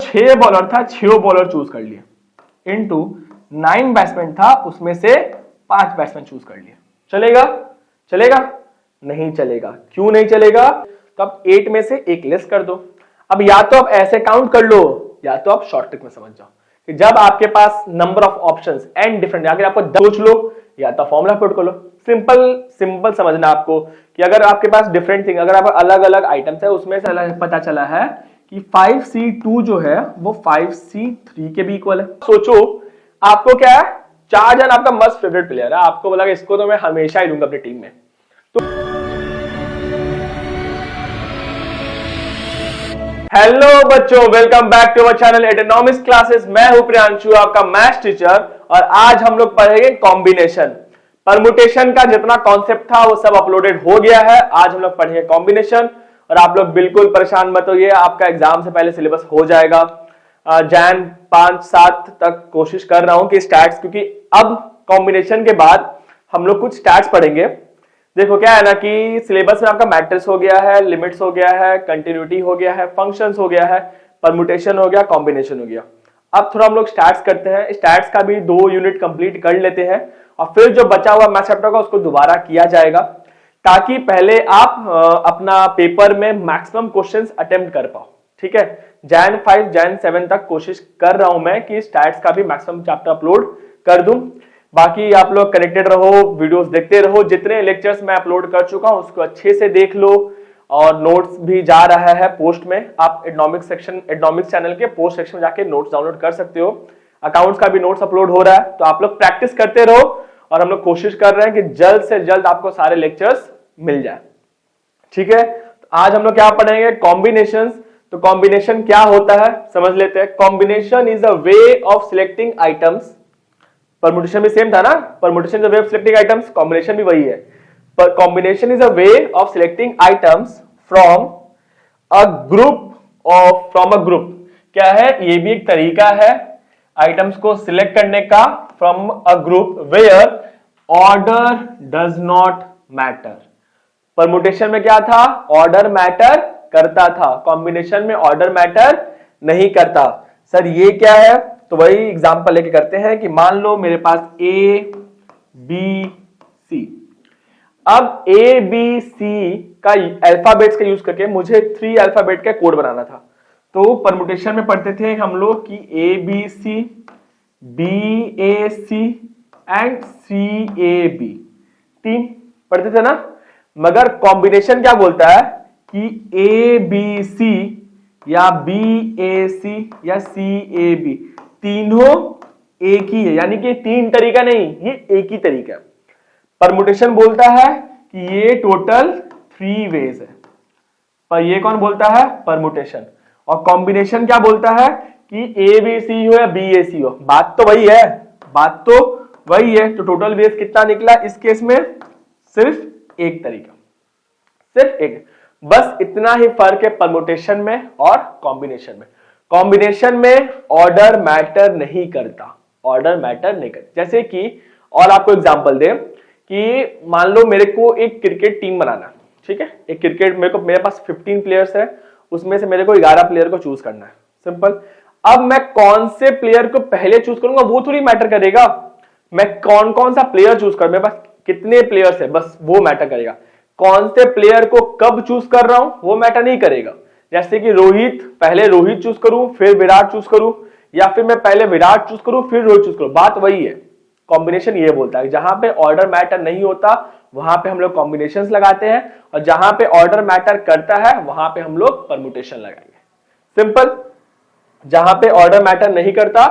6 bowler था, 6 bowler choose कर लिए इनटू 9 बैट्समैन था, उसमें से 5 बैट्समैन चूज कर लिए। चलेगा? चलेगा? नहीं चलेगा। क्यों नहीं चलेगा? तो अब 8 में से एक लेस कर दो। अब या तो आप ऐसे काउंट कर लो या तो आप शॉर्ट ट्रिक में समझ जाओ कि जब आपके पास number of options and different, अगर आपको सोच लो या तो फॉर्मूला पुट कर लो। सिंपल समझना आपको कि अगर आपके पास डिफरेंट थिंग, अगर आप अलग अलग आइटम्स है, उसमें से पता चला है कि 5C2 जो है वो 5C3 के भी इक्वल है। सोचो आपको क्या है, 4 जन आपका मस्ट फेवरेट प्लेयर है, आपको बोला कि इसको तो मैं हमेशा ही दूंगा अपनी टीम में। तो हेलो बच्चों, welcome back to our channel Etonomics classes. मैं हूं प्रियांशु, आपका मैथ्स टीचर, और आज हम लोग पढ़ेंगे कॉम्बिनेशन। परमुटेशन का जितना कॉन्सेप्ट था वो सब अपलोडेड हो गया है। आज हम लोग पढ़ेंगे कॉम्बिनेशन, और आप लोग बिल्कुल परेशान मत होइए, आपका एग्जाम से पहले सिलेबस हो जाएगा। जैन 5-7 तक कोशिश कर रहा हूं कि स्टैट्स, क्योंकि अब कॉम्बिनेशन के बाद हम लोग कुछ स्टैट्स पढ़ेंगे। देखो क्या है ना कि सिलेबस में आपका मैट्रिक्स हो गया है, लिमिट्स हो गया है, कंटिन्यूटी हो गया है, फंक्शंस हो गया है, परमुटेशन हो गया, कॉम्बिनेशन हो गया। अब थोड़ा हम लोग स्टैट्स करते हैं। स्टैट्स का भी 2 यूनिट कंप्लीट कर लेते हैं और फिर जो बचा हुआ मैथ्स चैप्टर का उसको दोबारा किया जाएगा, ताकि पहले आप अपना पेपर में मैक्सिमम क्वेश्चंस अटेम्प्ट कर पाओ। ठीक है? जैन 5 जैन 7 तक कोशिश कर रहा हूं मैं कि स्टैट्स का भी मैक्सिमम चैप्टर अपलोड कर दूं। बाकी आप लोग कनेक्टेड रहो, वीडियोस देखते रहो। जितने लेक्चर्स मैं अपलोड कर चुका हूं उसको अच्छे से देख लो, और नोट्स भी जा रहा है पोस्ट में। आप एडनॉमिक्स चैनल के पोस्ट सेक्शन में जाके नोट्स डाउनलोड कर सकते हो। अकाउंट्स का भी नोट्स अपलोड हो रहा है, तो आप लोग प्रैक्टिस करते रहो, और हम लोग कोशिश कर रहे हैं कि जल्द से जल्द आपको सारे लेक्चर्स मिल जाए। ठीक है? तो आज हम लोग क्या पढ़ेंगे? कॉम्बिनेशंस। तो कॉम्बिनेशन क्या होता है समझ लेते हैं। Combination is a way of selecting items. Permutation भी सेम था ना, permutation is a way of selecting items, combination भी वही है। पर combination is a way of selecting items from a group. क्या है? ये भी एक तरीका है आइटम्स को सिलेक्ट करने का from a group where order does not matter. Permutation में क्या था? ऑर्डर मैटर करता था, कॉम्बिनेशन में ऑर्डर मैटर नहीं करता। सर ये क्या है? तो वही एग्जांपल लेके करते हैं कि मान लो मेरे पास A B C। अब A B C का अल्फाबेट्स का यूज करके मुझे 3 अल्फाबेट का कोड बनाना था। तो परमुटेशन में पढ़ते थे हम लोग कि A B C, B A C and C A B, 3 पढ़ते थे ना। मगर कॉम्बिनेशन क्या बोलता है कि A B C या B A C या C A B तीनों एक ही है, यानी कि 3 तरीका नहीं, ये एक ही तरीका है। परमुटेशन बोलता है कि ये टोटल 3 वेज है, पर ये कौन बोलता है? परमुटेशन। और कॉम्बिनेशन क्या बोलता है कि A B C हो या B A C हो, बात तो वही है, बात तो वही है। तो टोटल वेज कितना निकला इस केस में? सिर्फ एक तरीका, सिर्फ एक। बस इतना ही फर्क है परमुटेशन में और कॉम्बिनेशन में। कॉम्बिनेशन में ऑर्डर मैटर नहीं करता, ऑर्डर मैटर नहीं करता। जैसे कि, और आपको एग्जांपल दे कि मान लो मेरे को एक क्रिकेट टीम बनाना, ठीक है? एक क्रिकेट मेरे पास 15 प्लेयर्स है, उसमें से मेरे को 11 प्लेयर को चूज करना है। सिंपल। अब मैं कौन से प्लेयर को पहले चूज करूंगा वो थोड़ी मैटर करेगा, मैं कौन कौन सा प्लेयर चूज कर, मेरे पास कितने प्लेयर्स है बस वो मैटर करेगा। कौन से प्लेयर को कब चूज कर रहा हूं वो मैटर नहीं करेगा। जैसे कि रोहित, पहले रोहित चूज करूं फिर विराट चूज करूं, या फिर मैं पहले विराट चूज करूं फिर रोहित चूज करूं, बात वही है। कॉम्बिनेशन ये बोलता है जहां पे ऑर्डर मैटर नहीं होता वहां पे हम लोग कॉम्बिनेशंस लगाते हैं, और जहां पे ऑर्डर मैटर करता है वहां पे हम लोग परमुटेशन लगाएंगे। सिंपल। जहां पे ऑर्डर मैटर नहीं करता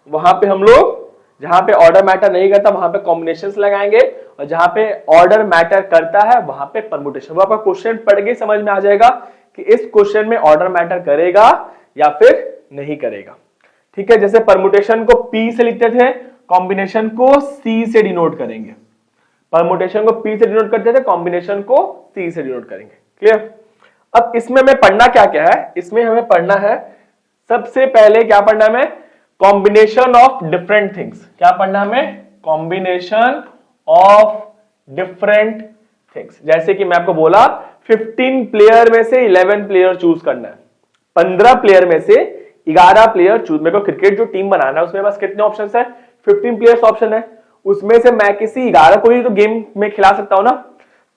वहां पे हम लोग, जहां पे ऑर्डर मैटर नहीं करता वहां पे कॉम्बिनेशंस लगाएंगे, और जहां पे ऑर्डर मैटर करता है वहां पे परमुटेशन। वो आपका क्वेश्चन पढ़ के समझ में आ जाएगा कि इस क्वेश्चन में ऑर्डर मैटर करेगा या फिर नहीं करेगा। ठीक है? जैसे परमुटेशन को P से लिखते थे, कॉम्बिनेशन को C से डिनोट करेंगे। परमुटेशन को P से डिनोट करते थे, कॉम्बिनेशन को C से डिनोट करेंगे। क्लियर? अब इसमें हमें पढ़ना क्या क्या है? इसमें हमें पढ़ना है, सबसे पहले क्या पढ़ना है हमें? Combination of different things. क्या पढ़ना हमें? Combination of different things. जैसे कि मैं आपको बोला 15 प्लेयर में से 11 प्लेयर चूज करना है, 15 प्लेयर में से 11 प्लेयर चूज, मेरे को क्रिकेट जो टीम बनाना है उसमें बस कितने ऑप्शन है, 15 प्लेयर्स ऑप्शन है, उसमें से मैं किसी 11 को ही तो गेम में खिला सकता हूं ना।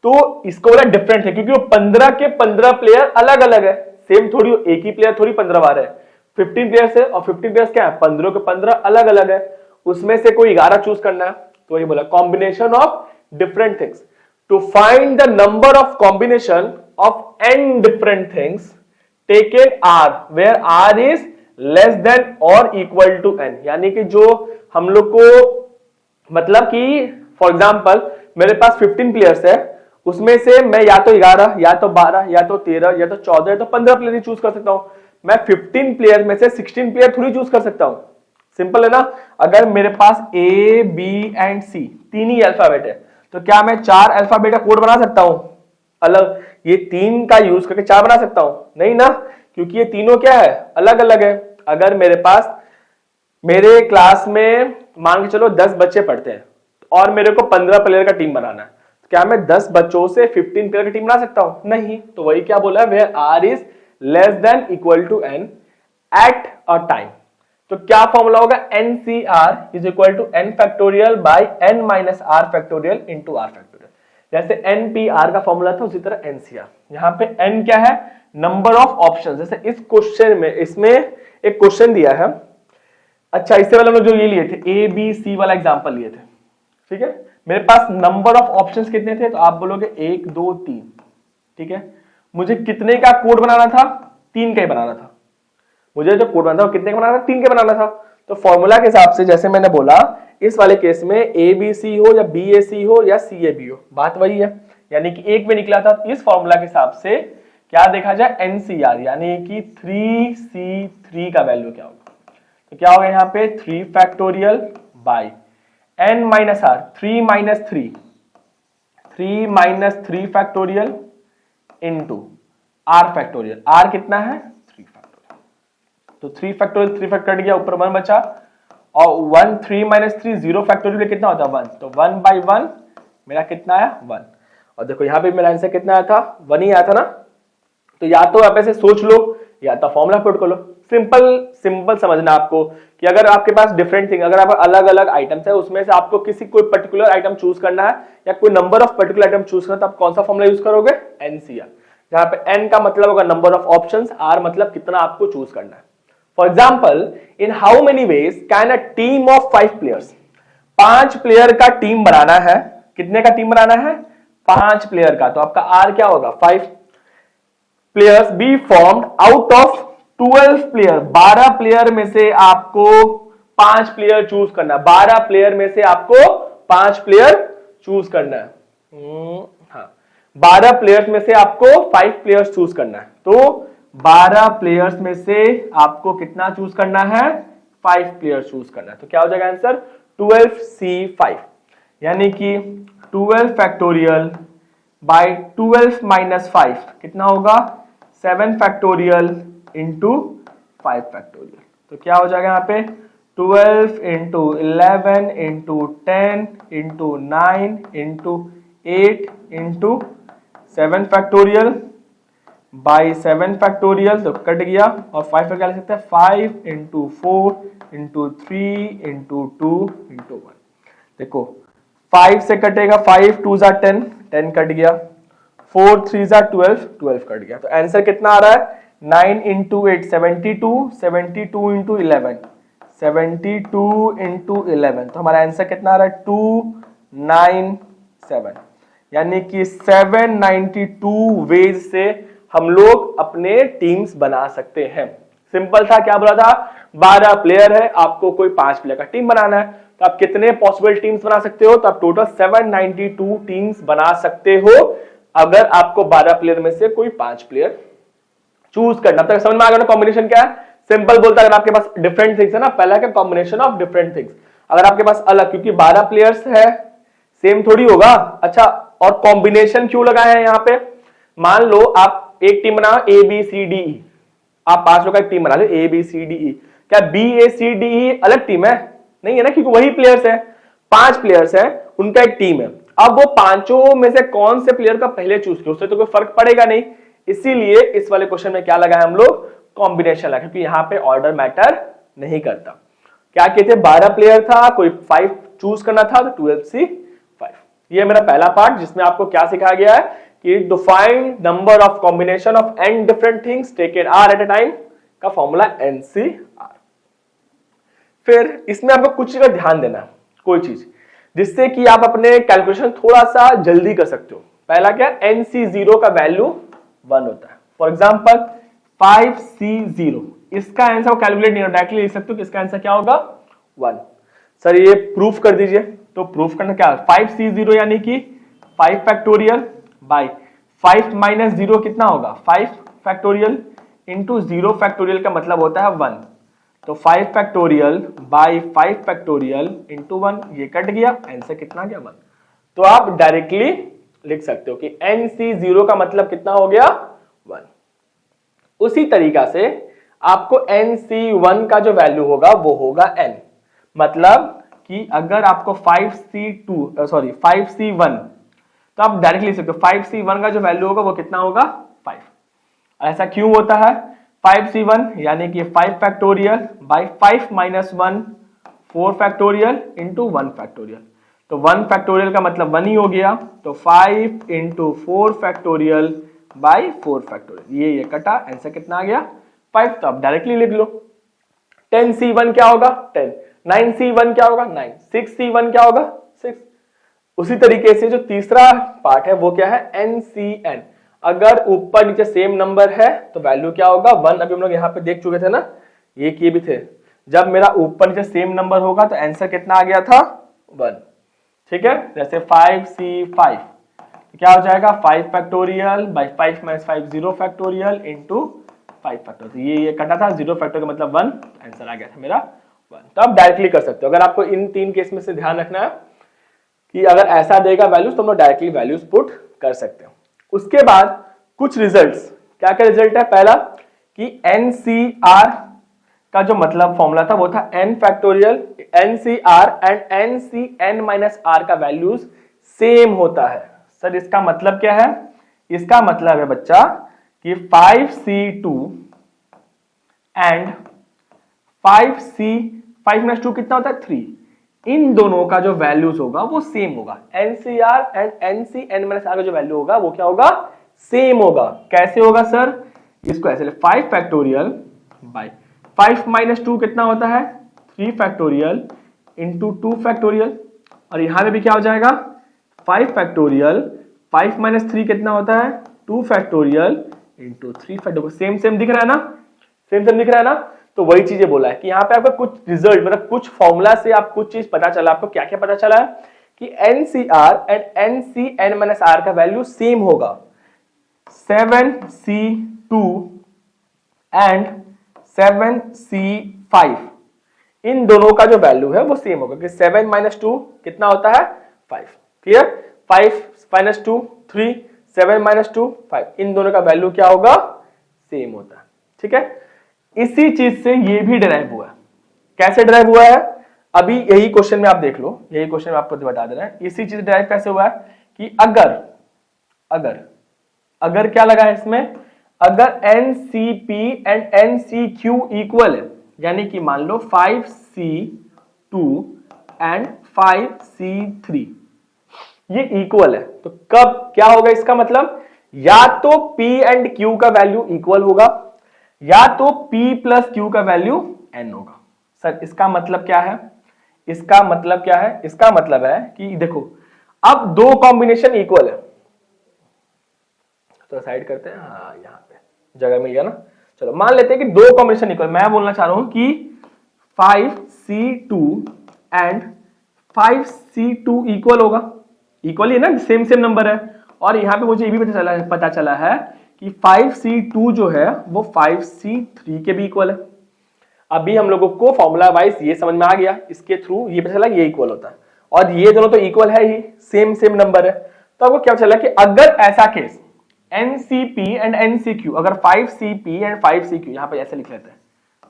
तो इसको बोला डिफरेंट है क्योंकि वो 15 के 15 प्लेयर अलग अलग है, सेम थोड़ी एक ही प्लेयर थोड़ी 15 बार है। 15 प्लेयर्स है और 15 प्लेयर्स क्या है, 15 के 15 अलग अलग है, उसमें से कोई 11 चूज करना है। तो ये बोला combination of different things, to find the number of combination of n different things taken r where r is less than और इक्वल टू n। यानी कि जो हम लोग को मतलब कि फॉर एग्जाम्पल मेरे पास 15 प्लेयर्स है, उसमें से मैं या तो 11 या तो 12 या तो 13 या तो 14 या तो 15 प्लेयर ही चूज कर सकता हूं। मैं 15 प्लेयर में से 16 प्लेयर थोड़ी चूज कर सकता हूं, सिंपल है ना। अगर मेरे पास A, B एंड C तीन ही अल्फाबेट है तो क्या मैं 4 अल्फाबेट का कोड बना सकता हूं अलग, ये 3 का यूज करके 4 बना सकता हूं? नहीं ना, क्योंकि ये तीनों क्या है, अलग अलग है। अगर मेरे पास मेरे क्लास में मान के चलो 10 बच्चे पढ़ते हैं और मेरे को 15 प्लेयर का टीम बनाना है, क्या मैं 10 बच्चों से 15 प्लेयर की टीम बना सकता हूं? नहीं। तो वही क्या बोला है, where r is less than equal to n at a time. तो क्या फॉर्मूला होगा, NCR is equal to n factorial by n minus r factorial into r factorial. जैसे NPR का फॉर्मूला था उसी तरह NCR। यहां पे n क्या है, नंबर ऑफ ऑप्शन। जैसे इस क्वेश्चन में इसमें एक क्वेश्चन दिया है, अच्छा इससे पहले हम लोग जो ये लिए थे ABC वाला एग्जांपल लिए थे, ठीक है। मेरे पास नंबर ऑफ ऑप्शंस कितने थे, तो आप बोलोगे 1 2 3, ठीक है। मुझे कितने का कोड बनाना था, 3 का ही बनाना था। मुझे जो कोड बनाना था वो कितने का बनाना था, 3 का बनाना था। तो फॉर्मूला के हिसाब से जैसे मैंने बोला, इस वाले केस में ABC हो या BAC हो या CAB हो, बात वही है, यानी कि एक में निकला था। इस फॉर्मूला के हिसाब से क्या देखा जाए, NCR यानी कि 3C3 का वैल्यू क्या होगा। तो क्या होगा यहाँ पे 3 factorial by n minus r, 3 minus 3 factorial into r factorial. r कितना है, 3 फैक्टोरियल। तो 3 फैक्टोरियल 3 फैक्टर कट गया, ऊपर 1 बचा, और 1 3 माइनस 3 0 फैक्टोरियल कितना होता है 1। तो 1 बाई 1 मेरा कितना आया 1। और देखो यहाँ पे मेरा आंसर कितना आया था, 1 ही आया था ना। तो या तो आप ऐसे सोच लो या तो फॉर्मूला पुट कर लो। सिंपल समझना आपको कि अगर आपके पास डिफरेंट थिंग, अगर आप अलग अलग आइटम्स है उसमें से आपको किसी कोई पर्टिकुलर आइटम चूज करना है या कोई number of particular item choose करना है, तो आप कौन सा फॉर्मूला यूज करोगे, NCR। जहां पे n का मतलब होगा नंबर ऑफ ऑप्शंस, r मतलब कितना आपको चूज करना है। For example, in how many ways can a team of 5 players, 5 player का टीम बनाना है। कितने का टीम बनाना है, 5 प्लेयर का। तो आपका r क्या होगा, 5 players be formed out of 12 player. 12 player में से आपको 5 प्लेयर चूज करना है। 12 प्लेयर में से आपको 5 प्लेयर चूज करना है। हाँ, 12 प्लेयर्स में से आपको 5 प्लेयर्स चूज करना है। तो 12 प्लेयर्स में से आपको कितना चूज करना है, 5 प्लेयर्स चूज करना है। तो क्या हो जाएगा आंसर, 12C5, यानी कि 12 फैक्टोरियल बाई 12 माइनस 5 कितना होगा, 7 फैक्टोरियल इंटू 5 फैक्टोरियल। तो क्या हो जाएगा यहाँ पे 12 into 11 into 10 into 9 into 8 into 7 factorial by 7 factorial. तो कट गया, और 5 का क्या लिख सकते हैं, 5 इंटू 4 इंटू 3 इंटू 2 इंटू 1। देखो 5 से कटेगा, 5 2 जा 10, 10 कट गया, 4 3 जा 12, 12 कट गया। तो आंसर कितना आ रहा है, 9 इंटू 8 72, 72 इंटू 11 72 इंटू 11। तो हमारा आंसर कितना आ रहा है, 297, यानी कि 792 वेज से हम लोग अपने टीम्स बना सकते हैं। सिंपल था, क्या बोला था, 12 प्लेयर है, आपको कोई 5 प्लेयर का टीम बनाना है, तो आप कितने पॉसिबल टीम्स बना सकते हो, तो आप टोटल 792 टीम्स बना सकते हो अगर आपको 12 प्लेयर में से कोई 5 प्लेयर चूज करना। तक समझ में आ गया ना कॉम्बिनेशन क्या है, सिंपल बोलता है अगर आपके पास डिफरेंट थिंग्स है ना, पहला क्या कॉम्बिनेशन ऑफ डिफरेंट थिंग्स। अगर आपके पास अलग, क्योंकि 12 प्लेयर्स है सेम थोड़ी होगा। अच्छा, और कॉम्बिनेशन क्यों लगाया है यहाँ पे, मान लो आप एक टीम बनाओ ABCDE, आप 5 लोगों का एक टीम बना लो ABCDE, क्या BACDE अलग टीम है, नहीं है ना, क्योंकि वही प्लेयर्स है, 5 प्लेयर्स है, उनका एक टीम है। अब वो पांचों में से कौन से प्लेयर का पहले चूज किया, उससे तो कोई फर्क पड़ेगा नहीं, इसीलिए इस वाले क्वेश्चन में क्या लगाया हम लोग, कॉम्बिनेशन लगा, क्योंकि यहाँ पे ऑर्डर मैटर नहीं करता। क्या कहते, 12 प्लेयर था, कोई 5 चूज करना था, तो 12C5। ये मेरा पहला पार्ट, जिसमें आपको क्या सिखाया गया है कि to find number of combination of n different things taken r at a time का फॉर्मूला NCR। फिर इसमें आपको कुछ चीज का ध्यान देना है, कोई चीज जिससे कि आप अपने कैलकुलेशन थोड़ा सा जल्दी कर सकते हो। पहला क्या, NC0 का वैल्यू 1 होता है। फॉर एग्जांपल 5C0, इसका आंसर कैलकुलेट नहीं डायरेक्टली लिख सकते हो कि इसका आंसर क्या होगा 1। सर ये प्रूफ कर दीजिए, तो प्रूफ करना क्या, 5C0 यानी कि 5 फैक्टोरियल बाय 5 माइनस 0 कितना होगा 5 फैक्टोरियल इंटू 0 फैक्टोरियल का मतलब होता है 1, तो 5 फैक्टोरियल बाय 5 फैक्टोरियल इंटू 1, ये कट गया, आंसर कितना गया 1। तो आप डायरेक्टली लिख सकते हो कि NC0 का मतलब कितना हो गया 1। उसी तरीका से आपको NC1 का जो वैल्यू होगा वो होगा n, मतलब कि अगर आपको 5C1, तो आप डायरेक्टली लिख सकते हो 5C1 का जो वैल्यू होगा वो कितना होगा 5। ऐसा क्यों होता है, 5C1 यानी कि 5 factorial by 5 minus 1 4 factorial into 1 factorial, तो 1 फैक्टोरियल का मतलब 1 ही हो गया, तो 5 इंटू 4 फैक्टोरियल बाय 4 फैक्टोरियल, ये कटा, आंसर कितना आ गया 5। तो आप डायरेक्टली लिख लो 10C1 क्या होगा 10, 9C1 क्या होगा 9, 6C1 क्या होगा 6। उसी तरीके से जो तीसरा पार्ट है वो क्या है NCN, अगर ऊपर नीचे सेम नंबर है तो वैल्यू क्या होगा 1। अभी हम लोग यहाँ पे देख चुके थे ना, ये किए भी थे, जब मेरा ऊपर नीचे सेम नंबर होगा तो आंसर कितना आ गया था 1। ठीक है, जैसे 5C5 क्या हो जाएगा 5 factorial by 5 minus 5 0 factorial into 5 factorial, ये कटा था 0 फैक्टोरियल का मतलब 1, आंसर आ गया था मेरा 1। तो आप डायरेक्टली कर सकते हो। अगर आपको इन 3 केस में से ध्यान रखना है कि अगर ऐसा देगा वैल्यूज तो हम लोग डायरेक्टली वैल्यूज पुट कर सकते हो। उसके बाद कुछ रिजल्ट्स, क्या क्या रिजल्ट है, पहला कि NCR का जो मतलब फॉर्मूला था वो था n factorial, NCR and NCN minus R का वैल्यूज सेम होता है। सर इसका मतलब क्या है, इसका मतलब है बच्चा कि 5C2 एंड 5 माइनस 2 कितना होता है 3, इन दोनों का जो वैल्यूज होगा वो सेम होगा। NCR and NCN minus R का जो वैल्यू होगा वो क्या होगा सेम होगा। कैसे होगा सर, इसको ऐसे ले 5 फैक्टोरियल बाय 5 माइनस 2 कितना होता है 3 फैक्टोरियल इंटू 2 फैक्टोरियल, और यहां पे भी क्या हो जाएगा 5 फैक्टोरियल 5 माइनस 3 कितना होता है 2 factorial into 3 factorial. Same same दिख रहा है ना, सेम सेम दिख रहा है ना। तो वही चीजें बोला है कि यहाँ पे आपका कुछ रिजल्ट मतलब कुछ फॉर्मूला से आप कुछ चीज पता चला। आपको क्या क्या पता चला है कि NCR and NCN minus R का वैल्यू सेम होगा। 7C2 एंड 7C5 इन दोनों का जो वैल्यू है वो सेम होगा कि 7 माइनस 2 कितना होता है 5। क्लियर, 5 माइनस 2 3, 7 माइनस 2 5, इन दोनों का वैल्यू क्या होगा सेम होता है। ठीक है, इसी चीज से ये भी डिराइव हुआ है। कैसे डिराइव हुआ है, अभी यही क्वेश्चन में आप देख लो, यही क्वेश्चन में आपको बता दे रहा है। इसी चीज डिराइव कैसे हुआ है कि अगर क्या लगा है इसमें, अगर NCP एंड NCQ इक्वल है, यानी कि मान लो 5C2 एंड 5C3 ये इक्वल है, तो कब क्या होगा, इसका मतलब या तो P एंड Q का वैल्यू इक्वल होगा या तो P प्लस Q का वैल्यू n होगा। सर इसका मतलब क्या है, इसका मतलब क्या है, इसका मतलब है कि देखो अब दो कॉम्बिनेशन इक्वल है, तो साइड करते हैं, हाँ यहां पे जगह मिल गया ना। चलो मान लेते हैं कि दो कॉम्बिनेशन इक्वल, मैं बोलना चाह रहा हूं कि 5C2 एंड 5C2 इक्वल होगा, इक्वल ही है ना, सेम सेम नंबर है। और यहां पे मुझे ये भी पता चला है कि 5C2 जो है वो 5C3 के भी इक्वल है। अभी हम लोगों को फॉर्मूला वाइज ये समझ में आ गया, इसके थ्रू ये पता चला ये इक्वल होता है, और ये दोनों तो इक्वल है ही, सेम सेम नंबर है। तो आपको क्या चला कि अगर ऐसा केस NCP एंड NCQ, अगर 5CP एंड 5CQ, यहां पर ऐसे लिख लेते हैं,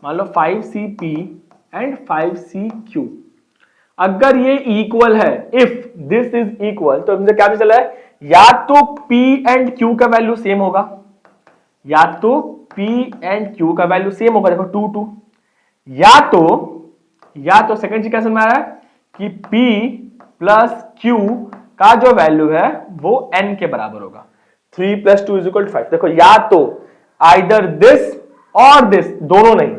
मान लो 5CP एंड 5CQ अगर ये इक्वल है, इफ दिस इज इक्वल, तो मुझे क्या चला है, या तो P एंड Q का वैल्यू सेम होगा या तो P एंड Q का वैल्यू सेम होगा, देखो 2 2, या तो सेकंड चीज क्या समझ में आ रहा है कि P प्लस Q का जो वैल्यू है वो n के बराबर होगा। 3 + 2 = 5। देखो या तो आइदर दिस और दिस, दोनों नहीं,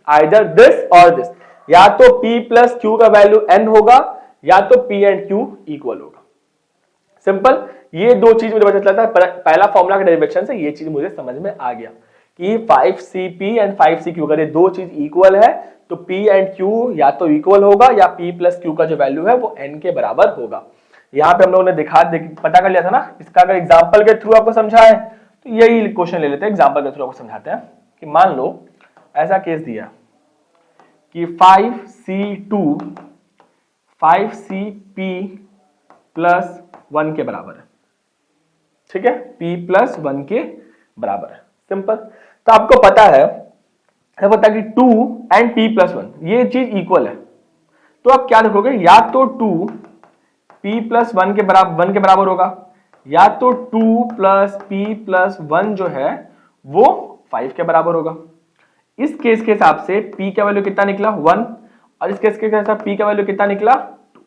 आइदर दिस और दिस, या तो P प्लस Q का वैल्यू n होगा या तो P एंड Q इक्वल होगा। सिंपल, ये दो चीज मुझे पता चलता है पहला फॉर्मूला के डेरिवेशन से, ये चीज मुझे समझ में आ गया कि 5CP एंड 5CQ अगर ये दो चीज इक्वल है तो P एंड Q या तो इक्वल होगा या P प्लस Q का जो वैल्यू है वो n के बराबर होगा। यहाँ पे हम लोगों ने पता कर लिया था ना। इसका अगर एग्जाम्पल के थ्रू आपको समझा है तो यही क्वेश्चन ले लेते हैं, एग्जाम्पल के थ्रू आपको समझाते हैं कि मान लो ऐसा केस दिया कि 5C2 5CP प्लस 1 के बराबर है, ठीक है, P प्लस 1 के बराबर है। सिंपल, तो आपको पता है कि 2 एंड P प्लस 1 ये चीज इक्वल है, तो आप क्या देखोगे, या तो 2 P प्लस 1 के बराबर होगा या तो 2 प्लस P प्लस 1 जो है वो 5 के बराबर होगा। इस केस के हिसाब से P का वैल्यू कितना निकला 1, और इस केस के हिसाब P का वैल्यू कितना निकला 2,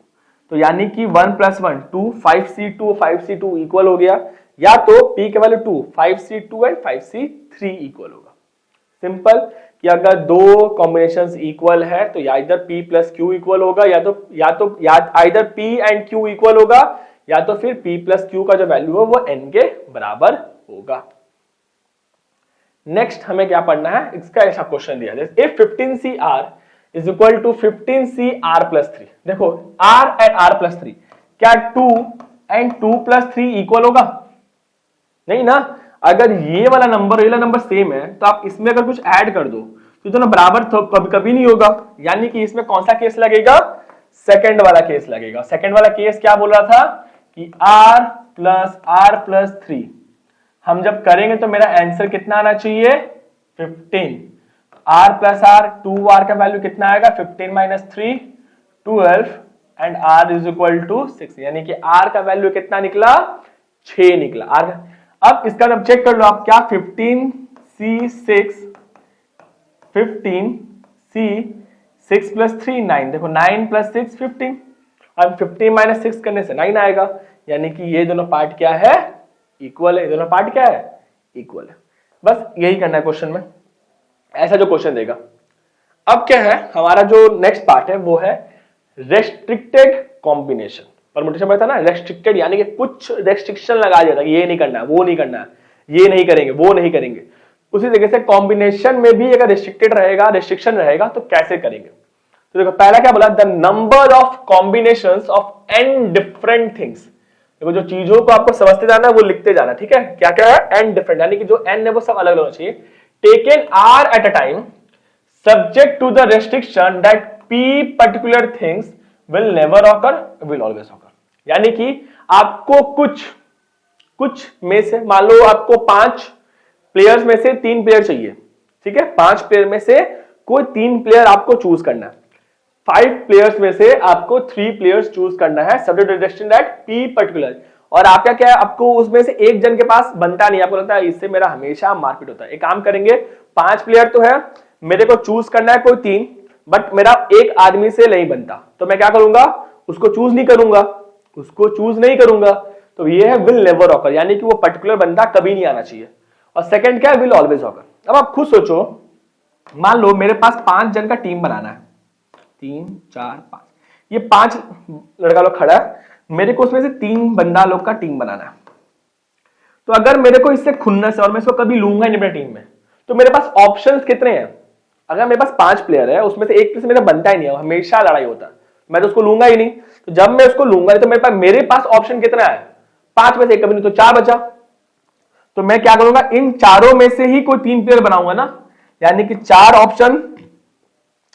तो यानी कि 1 + 1 2, 5C2 5C2 इक्वल हो गया, या तो P का value 2 5C2 and 5C3 equal होगा। सिंपल, कि अगर दो कॉम्बिनेशंस इक्वल है तो या इधर P प्लस Q इक्वल होगा या इधर P एंड Q इक्वल होगा या तो फिर P प्लस Q का जो वैल्यू है वो n के बराबर होगा। नेक्स्ट हमें क्या पढ़ना है, इसका ऐसा क्वेश्चन दिया है, if 15CR is equal to 15CR plus 3। देखो R एंड R प्लस 3, क्या 2 एंड 2 + 3 इक्वल होगा? नहीं ना। अगर ये वाला नंबर सेम है तो आप इसमें अगर कुछ ऐड कर दो तो दोनों बराबर तो कभी नहीं होगा, यानी कि इसमें कौन सा केस लगेगा, सेकंड वाला केस लगेगा। सेकंड वाला केस क्या बोल रहा था कि R प्लस 3 हम जब करेंगे तो मेरा आंसर कितना आना चाहिए 15। R प्लस R 2R का वैल्यू कितना आएगा 15 - 3 12 एंड R = 6, यानी कि R का वैल्यू कितना निकला 6 निकला। R अब इसका जब चेक कर लो आप, क्या 15C6 + 3 9, देखो 9 + 6 15, अब 15 - 6 करने से 9 आएगा, यानी कि ये दोनों पार्ट क्या है इक्वल है, ये दोनों पार्ट क्या है इक्वल है। बस यही करना है क्वेश्चन में, ऐसा जो क्वेश्चन देगा। अब क्या है हमारा जो नेक्स्ट पार्ट है वो है रेस्ट्रिक्टेड कॉम्बिनेशन। परमुटेशन में था ना रेस्ट्रिक्टेड, यानी कि कुछ रेस्ट्रिक्शन लगा दिया था कि ये नहीं करना है, वो नहीं करना है, ये नहीं करेंगे, वो नहीं करेंगे। उसी तरीके से कॉम्बिनेशन में भी अगर रेस्ट्रिक्शन रहेगा तो कैसे करेंगे। तो देखो पहला क्या बोला, the number of combinations of n different things. देखो जो चीजों को आपको समझते जाना है वो लिखते जाना, ठीक है, क्या क्या है n डिफरेंट, यानी कि जो n है वो सब अलग अलग होना चाहिए। Taken r at a time subject to the restriction that p particular things will never occur, will always occur. यानी कि आपको कुछ में से, मान लो आपको 5 प्लेयर्स में से 3 प्लेयर चाहिए, ठीक है, 5 प्लेयर में से कोई 3 प्लेयर आपको चूज करना है, 5 प्लेयर्स में से आपको 3 प्लेयर्स चूज करना है subject to the restriction that p particular. और आपका क्या है, आपको उसमें से एक जन के पास बनता नहीं, आपको लगता है इससे मेरा हमेशा मारपीट होता है। एक काम करेंगे, 5 प्लेयर तो है, मेरे को चूज करना है कोई 3, बट मेरा एक आदमी से नहीं बनता, तो मैं क्या करूंगा, उसको चूज नहीं करूंगा। तो ये है विल नेवर ऑकर, यानी कि वो पर्टिकुलर बंदा कभी नहीं आना चाहिए। और सेकंड क्या है, विल ऑलवेज ऑकर। अब आप खुद सोचो, मान लो मेरे पास 5 जन का टीम बनाना है, 3 4 5, ये 5 लड़का लोग खड़ा है, मेरे को उसमें से 3 बंदा लोग का टीम बनाना है। तो अगर मेरे को इससे खुन्नस है और मैं इसको कभी लूंगा नहीं अपने टीम में, तो मेरे पास ऑप्शंस कितने हैं। अगर मेरे पास 5 प्लेयर है, उसमें से एक से मेरा बनता ही नहीं है, हमेशा लड़ाई होता है, मैं तो उसको लूंगा ही नहीं। तो जब मैं उसको लूंगा नहीं तो मेरे पास ऑप्शन कितना है, 5 में से एक, कभी नहीं तो 4 बचा। तो मैं क्या करूंगा, इन चारों में से ही कोई 3 प्लेयर बनाऊंगा ना, यानी कि 4 ऑप्शन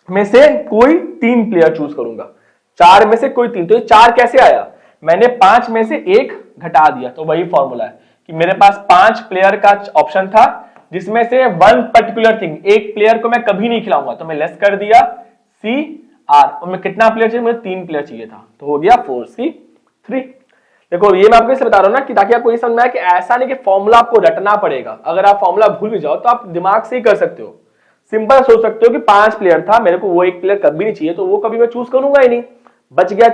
में से कोई 3 प्लेयर चूज करूंगा, 4 में से कोई 3। तो ये 4 कैसे आया, मैंने 5 में से 1 घटा दिया। तो वही फॉर्मूला है कि मेरे पास 5 प्लेयर का ऑप्शन था, जिसमें से 1 पर्टिकुलर थिंग, एक प्लेयर को मैं कभी नहीं खिलाऊंगा, तो मैं लेस कर दिया CR, और मैं कितना प्लेयर चाहिए, मुझे 3 प्लेयर चाहिए था, तो हो गया 4C3। देखो ये मैं आपको इसलिए बता रहा हूं ना कि ताकि आपको ये समझ में आए कि ऐसा नहीं कि फॉर्मूला आपको रटना पड़ेगा। अगर आप फॉर्मूला भूल भी जाओ तो आप दिमाग से ही कर सकते हो। सिंपल सोच सकते हो कि 5 प्लेयर था, मेरे को वो एक प्लेयर कभी नहीं चाहिए तो वो कभी मैं चूज करूंगा ही नहीं। बच गया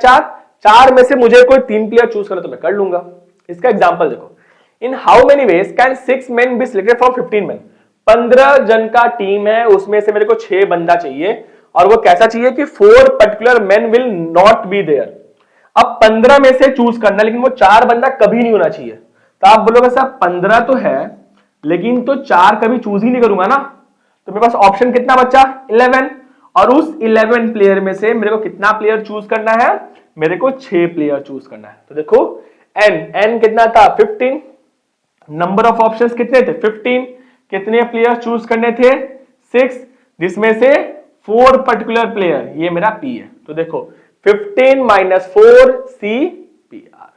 4 में से मुझे कोई 3 प्लेयर चूज करे तो मैं कर लूंगा। इसका एग्जांपल देखो, इन how many ways can 6 men be selected from 15 men। 15 जन का टीम है, उसमें से मेरे को 6 बंदा चाहिए और वो कैसा चाहिए कि 4 particular men will not be there. अब 15 में से चूज करना, लेकिन वो 4 बंदा कभी नहीं होना चाहिए। तो आप बोलोगे साहब 15 तो है लेकिन तो 4 कभी चूज ही नहीं करूंगा ना, तो मेरे पास ऑप्शन कितना बचा 11, और उस 11 प्लेयर में से मेरे को कितना प्लेयर चूज करना है, मेरे को 6 प्लेयर चूज करना है। तो देखो n कितना था 15, नंबर ऑफ ऑप्शंस कितने थे 15, कितने प्लेयर चूज करने थे 6, जिसमें से 4 पर्टिकुलर प्लेयर, ये मेरा p है। तो देखो 15 - 4 CPR,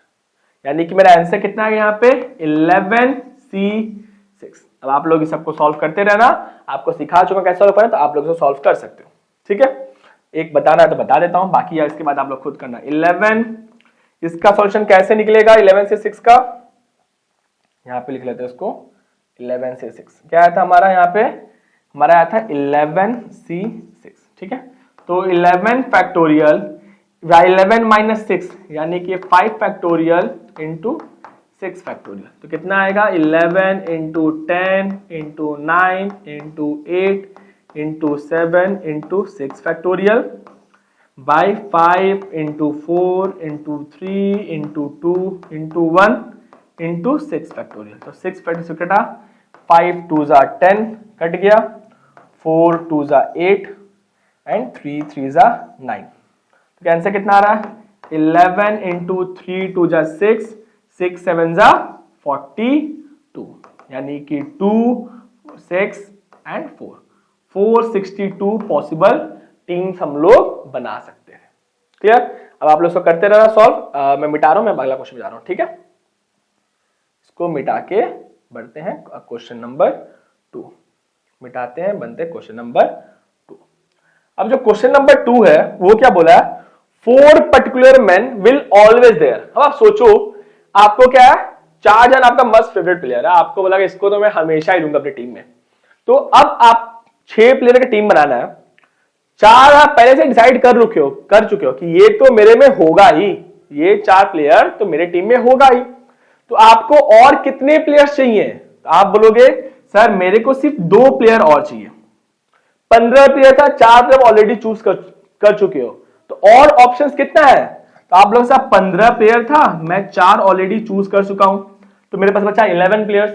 यानी कि मेरा आंसर कितना है यहाँ पे 11C6। अब आप लोग इस सबको सॉल्व करते रहना, आपको सिखा चुका कैसे सॉल्व करना, तो आप लोग इसको सॉल्व कर सकते हो। ठीक है, एक बताना है तो बता देता हूं, बाकी इसके बाद आप लोग खुद करना। 11 इसका सॉल्यूशन कैसे निकलेगा 11 से 6 का, यहां पे लिख लेते हैं इसको 11 से 6 क्या आया था हमारा, यहाँ पे हमारा आया था 11C6। ठीक है, तो 11 फैक्टोरियल 11 - 6 यानी कि 5 फैक्टोरियल इंटू 6 फैक्टोरियल, तो कितना आएगा 11 into 10 into 9 into 8 into 7 into 6 factorial by 5 into 4 into 3 into 2 into 1 into 6 factorial. तो 6 फैक्टोरियल कटा, 5 2 जा 10 कट गया, 4 2 जा 8 एंड 3 3 जा 9। तो आंसर कितना आ रहा है 11 इंटू 3 2 जा 6 6 7 जा 42, यानी कि 2 6 एंड 4 462 पॉसिबल टीम्स हम लोग बना सकते हैं। क्लियर, अब आप लोग इसको करते रहना सॉल्व। मैं मिटा रहा हूं, मैं अगला क्वेश्चन मिटा रहा हूं। ठीक है, इसको मिटा के बढ़ते हैं क्वेश्चन नंबर 2, मिटाते हैं बनते क्वेश्चन नंबर 2। अब जो क्वेश्चन नंबर 2 है वो क्या बोला है, 4 particular men will always there. अब आप सोचो, आपको क्या है 4 जन आपका मस्ट फेवरेट प्लेयर है, आपको बोला कि इसको तो मैं हमेशा ही दूंगा अपनी टीम में। तो अब आप 6 प्लेयर की टीम बनाना है, 4 आप पहले से डिसाइड कर चुके हो कि ये तो मेरे में होगा ही, ये 4 प्लेयर तो मेरे टीम में होगा ही। तो आपको और कितने प्लेयर्स चाहिए, तो आप बोलोगे सर मेरे को सिर्फ 2 प्लेयर और चाहिए। 15 प्लेयर था, 4 प्लेयर ऑलरेडी चूज कर चुके हो, तो और ऑप्शंस कितना है, तो आप लोग साहब 15 प्लेयर था, मैं 4 ऑलरेडी चूज कर चुका हूं, तो मेरे पास बचा 11 प्लेयर्स।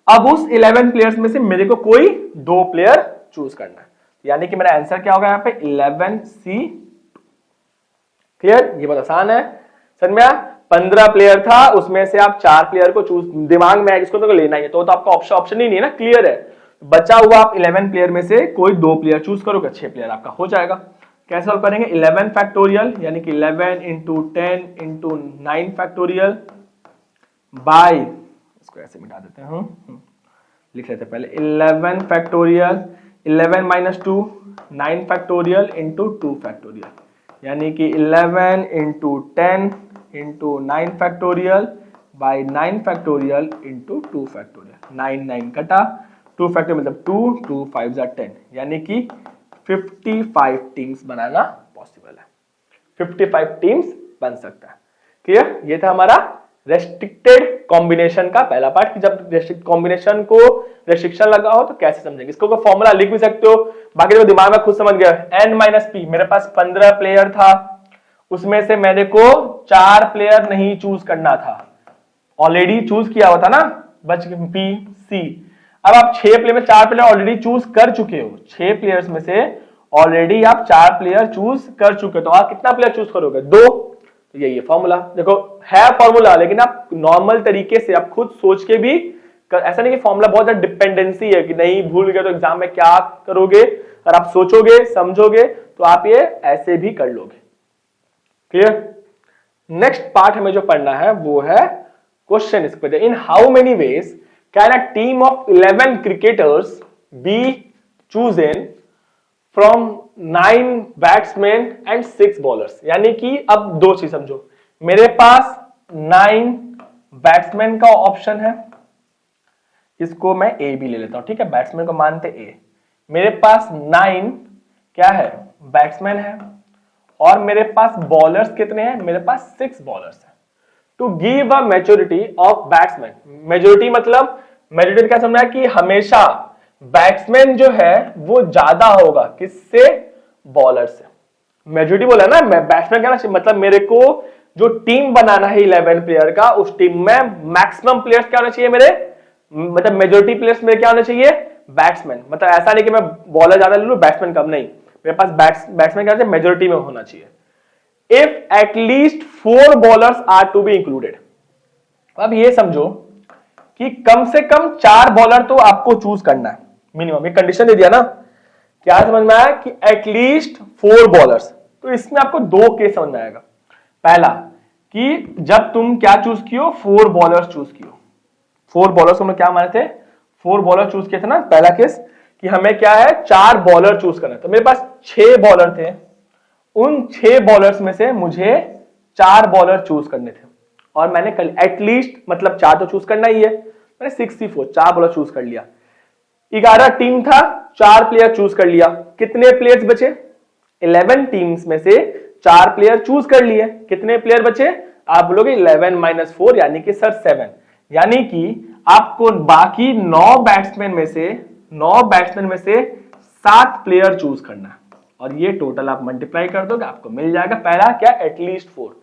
अब उस 11 प्लेयर्स में से मेरे को कोई 2 प्लेयर चूज करना है, यानी कि मेरा आंसर क्या होगा यहाँ पे 11C। क्लियर, ये बहुत आसान है समझ में। 15 प्लेयर था, उसमें से आप 4 प्लेयर को चूज, दिमाग में इसको तो लेना ही है, तो आपका ऑप्शन ही नहीं है ना, क्लियर है। बचा हुआ आप 11 प्लेयर में से कोई 2 प्लेयर चूज करोगे, 6 प्लेयर आपका हो जाएगा। कैसे सॉल्व करेंगे 11 फैक्टोरियल यानी कि 11 इंटू 10 इंटू 9 फैक्टोरियल बाई, इसको ऐसे मिटा देते हैं, लिख लेते हैं पहले 11 फैक्टोरियल 11 - 2 9 फैक्टोरियल इंटू 2 फैक्टोरियल, यानी कि 11 into 10 into 9 factorial by 9 factorial into 2 factorial. 9 9 कटा, 2 फैक्टोरियल मतलब 2 2 5 जा 10, यानी कि 55 टीम्स बनाना पॉसिबल है, 55 टीम्स बन सकता है। क्लियर, ये था हमारा रेस्ट्रिक्टेड कॉम्बिनेशन का पहला पार्ट कि जब रेस्ट्रिक्ट कॉम्बिनेशन को रेस्ट्रिक्शन लगा हो तो कैसे समझेंगे। इसको फॉर्मूला लिख भी सकते हो, बाकी तो दिमाग में खुद समझ गया। n - p, मेरे पास 15 प्लेयर था, उसमें से मेरे को 4 प्लेयर नहीं चूज करना था, ऑलरेडी चूज किया हुआ था ना, बच p c। अब आप 6 प्लेयर में 4 प्लेयर ऑलरेडी चूज कर चुके हो, 6 प्लेयर्स में से ऑलरेडी आप 4 प्लेयर चूज कर चुके हो, तो आप कितना प्लेयर चूज करोगे 2। तो यही है फॉर्मूला। देखो है फॉर्मूला, लेकिन आप नॉर्मल तरीके से आप खुद सोच के भी ऐसा नहीं कि फॉर्मूला बहुत ज्यादा डिपेंडेंसी है कि नहीं भूल गए तो एग्जाम में क्या करोगे, अगर आप सोचोगे समझोगे तो आप ये ऐसे भी कर लोगे। क्लियर, नेक्स्ट पार्ट हमें जो पढ़ना है वो है क्वेश्चन। इस पे in how many ways can a team of 11 cricketers be chosen from 9 batsmen and 6 bowlers. यानी कि अब 2 चीज समझो, मेरे पास 9 बैट्समैन का ऑप्शन है, इसको मैं ए भी ले लेता हूं, ठीक है, बैट्समैन को मानते ए। मेरे पास 9 क्या है, बैट्समैन है, और मेरे पास बॉलर्स कितने हैं, मेरे पास 6 बॉलर्स हैं। To give a majority of batsmen, majority मतलब मेजोरिटी क्या समझना है कि हमेशा बैट्समैन जो है वो ज्यादा होगा किससे, बॉलर से। मेजोरिटी बोला ना, बैट्समैन क्या मतलब मेरे को जो टीम बनाना है 11 प्लेयर का, उस टीम में मैक्सिमम प्लेयर्स क्या होना चाहिए मेरे, मतलब मेजोरिटी प्लेयर्स मेरे क्या होना चाहिए, बैट्समैन। मतलब ऐसा नहीं कि मैं बॉलर ज्यादा ले लूं बैट्समैन कम, नहीं, मेरे पास बैट्समैन क्या मेजोरिटी में होना चाहिए। If at least 4 bowlers are to be included, अब ये समझो कि कम से कम 4 बॉलर तो आपको चूज करना है मिनिमम, ये कंडीशन दे दिया ना, क्या समझ में आया कि एटलीस्ट 4 बॉलर्स। तो इसमें आपको 2 केस समझ में आएगा। पहला कि जब तुम क्या चूज कियो, 4 बॉलर्स चूज कियो, 4 बॉलर्स हमने क्या माने थे, 4 बॉलर चूज किए थे ना, पहला केस कि हमें क्या है 4 बॉलर चूज करना है। तो मेरे पास 6 बॉलर थे, उन 6 बॉलर्स में से मुझे 4 बॉलर चूज करने थे, और मैंने कल एटलीस्ट मतलब 4 तो चूज करना ही है, मैंने 64 4 बॉलर चूज कर लिया। 11 टीम था, 4 प्लेयर चूज कर लिया, कितने प्लेयर्स बचे, 11 टीम्स में से 4 प्लेयर चूज कर लिए, कितने प्लेयर बचे, आप बोलोगे 11 - 4 यानी कि सर 7, यानी कि आपको बाकी 9 बैट्समैन में से 7 प्लेयर चूज करना है, और ये टोटल आप मल्टीप्लाई कर दोगे आपको मिल जाएगा। पहला क्या, एटलीस्ट 4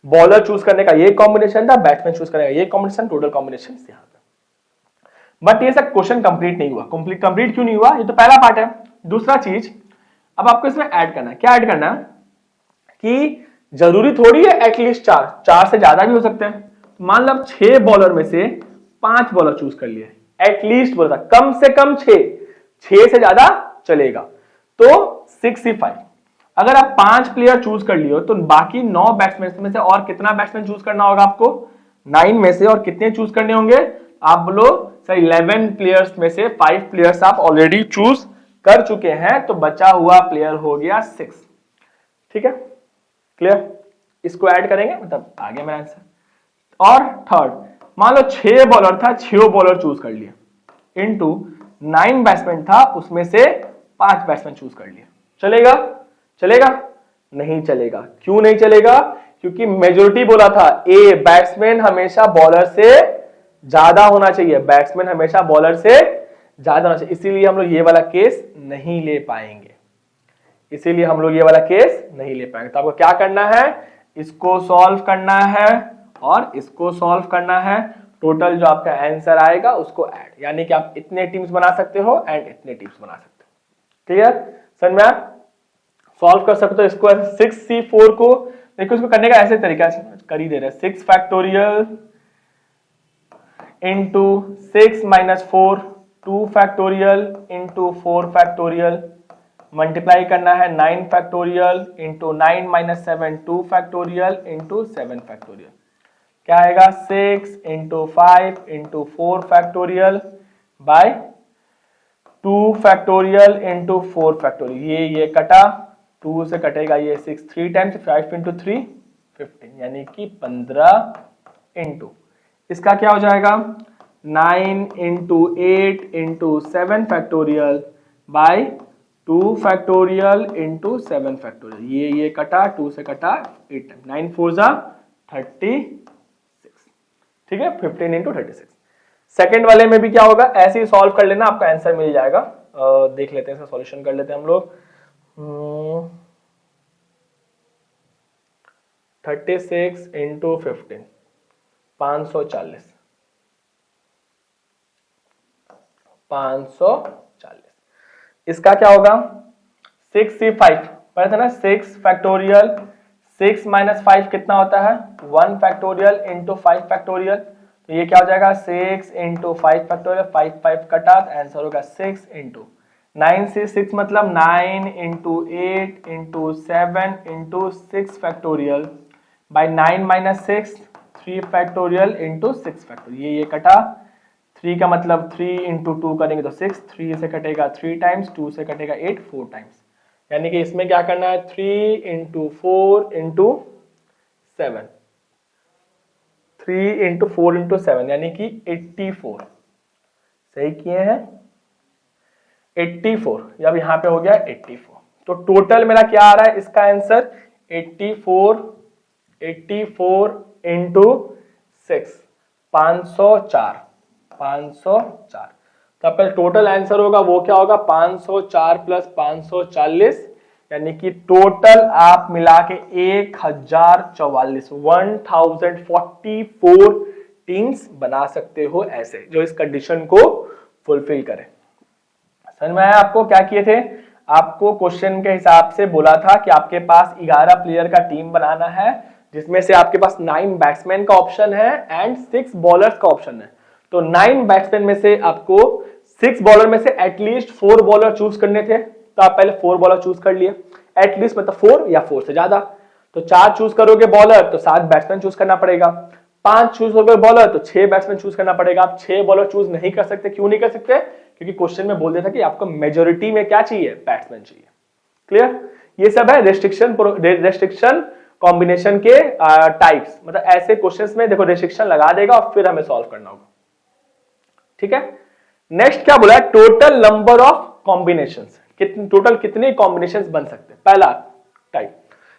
बॉलर चूज करने का ये कॉम्बिनेशन था, बैट्समैन चूज करने का ये कॉम्बिनेशन, टोटल कॉम्बिनेशन यहां पे। बट ये सब क्वेश्चन कंप्लीट नहीं हुआ। कंप्लीट क्यों नहीं हुआ, ये तो पहला पार्ट है। दूसरा चीज अब आपको इसमें ऐड करना है, क्या ऐड करना है कि जरूरी थोड़ी है एटलीस्ट 4 से ज्यादा भी हो सकते हैं। मान लो 6 बॉलर में से 5 बॉलर चूज कर लिए, एटलीस्ट बोला था, कम से कम 6 से ज्यादा चलेगा तो 65। अगर आप 5 प्लेयर चूज कर लियो तो बाकी 9 बैट्समैन में से और कितना बैट्समैन चूज करना होगा आपको, 9 में से, और कितने चूज करने होंगे, आप बोलो सर 11 प्लेयर्स में से 5 प्लेयर्स आप ऑलरेडी चूज कर चुके हैं, तो बचा हुआ प्लेयर हो गया 6। ठीक है, क्लियर, इसको ऐड करेंगे मतलब आगे मेरा आंसर। और थर्ड, मान लो 6 बॉलर था, 6 बॉलर चूज कर लिए, इनटू 9 बैट्समैन था, उसमें से 5 बैट्समैन चूज कर लिए, चलेगा नहीं चलेगा। क्यों नहीं चलेगा, क्योंकि मेजोरिटी बोला था ए, बैट्समैन हमेशा बॉलर से ज्यादा होना चाहिए, बैट्समैन हमेशा बॉलर से ज्यादा होना चाहिए, इसीलिए हम लोग ये वाला केस नहीं ले पाएंगे, तो आपको क्या करना है, इसको सॉल्व करना है और इसको सॉल्व करना है, टोटल जो आपका आंसर आएगा उसको ऐड, यानी कि आप इतने टीम्स बना सकते हो एंड इतने टीम्स बना सकते हो। क्लियर, सर मैं सॉल्व कर सकते हो इसको 6C4 को। देखो इसको करने का ऐसे तरीका कर ही दे रहे हैं, 6 factorial into 6 - 4 2 factorial into 4 factorial, multiply करना है 9 factorial into 9 - 7 2 factorial into 7 factorial, क्या आएगा 6 into 5 into 4 factorial by 2 factorial into 4 factorial, ये कटा, 2 से कटेगा ये 6, 3 टाइम्स 5 इंटू 3 15, यानी कि 15 इंटू इसका क्या हो जाएगा 9 into 8 into 7 factorial by 2 factorial into 7 factorial, ये कटा, 2 से कटा 8 टाइम, 9 4 जा 36, ठीक है, 15 इंटू 36। सेकेंड वाले में भी क्या होगा, ऐसे ही सॉल्व कर लेना, आपका आंसर मिल जाएगा। देख लेते हैं इसका सॉल्यूशन कर लेते हैं हम लोग। 36 इंटू 15 540, इसका क्या होगा 6C5 पढ़ा था ना, 6 फैक्टोरियल 6 - 5 कितना होता है 1 फैक्टोरियल इंटू 5 फैक्टोरियल, तो ये क्या हो जाएगा 6 इंटू 5 फैक्टोरियल, 5 5 कटा, आंसर होगा 6 इंटू 9 से 6 मतलब 9 into 8 into 7 into 6 factorial by 9 - 6 3 factorial into 6 factorial, ये कटा, 3 का मतलब 3 इंटू 2 करेंगे तो 6, 3 से कटेगा 3 टाइम्स, 2 से कटेगा 8 4 टाइम्स, यानी कि इसमें क्या करना है 3 इंटू 4 इंटू 7, 3 इंटू 4 इंटू 7 यानी कि 84। सही किए हैं 84। अब यहां पे हो गया 84। तो टोटल मेरा क्या आ रहा है इसका आंसर 84 इंटू 6 504। तो आपका टोटल आंसर होगा वो क्या होगा 504 प्लस 540 यानी कि टोटल आप मिला के 1044 टीम्स बना सकते हो ऐसे जो इस कंडीशन को फुलफिल करे। समझ में आया आपको क्या किए थे? आपको क्वेश्चन के हिसाब से बोला था कि आपके पास 11 प्लेयर का टीम बनाना है जिसमें से आपके पास 9 बैट्समैन का ऑप्शन है एंड 6 बॉलर्स का ऑप्शन है। तो 9 बैट्समैन में से आपको 6 बॉलर में से एटलीस्ट 4 बॉलर चूज करने थे, तो आप पहले 4 बॉलर चूज कर लिए। एटलीस्ट मतलब 4 या 4 से ज्यादा, तो 4 चूज करोगे बॉलर तो 7 बैट्समैन चूज करना पड़ेगा। 5 चूज करोगे बॉलर तो 6 बैट्समैन चूज करना पड़ेगा। आप 6 बॉलर चूज नहीं कर सकते। क्यों नहीं कर सकते? क्योंकि क्वेश्चन में बोल दिया था कि आपको मेजोरिटी में क्या चाहिए, बैट्समैन चाहिए। क्लियर? ये सब है रेस्ट्रिक्शन कॉम्बिनेशन के टाइप्स। मतलब ऐसे क्वेश्चंस में देखो रेस्ट्रिक्शन लगा देगा और फिर हमें सॉल्व करना होगा। ठीक है, नेक्स्ट क्या बोला है? Total number of combinations, total कितने कॉम्बिनेशंस बन सकते हैं। पहला type,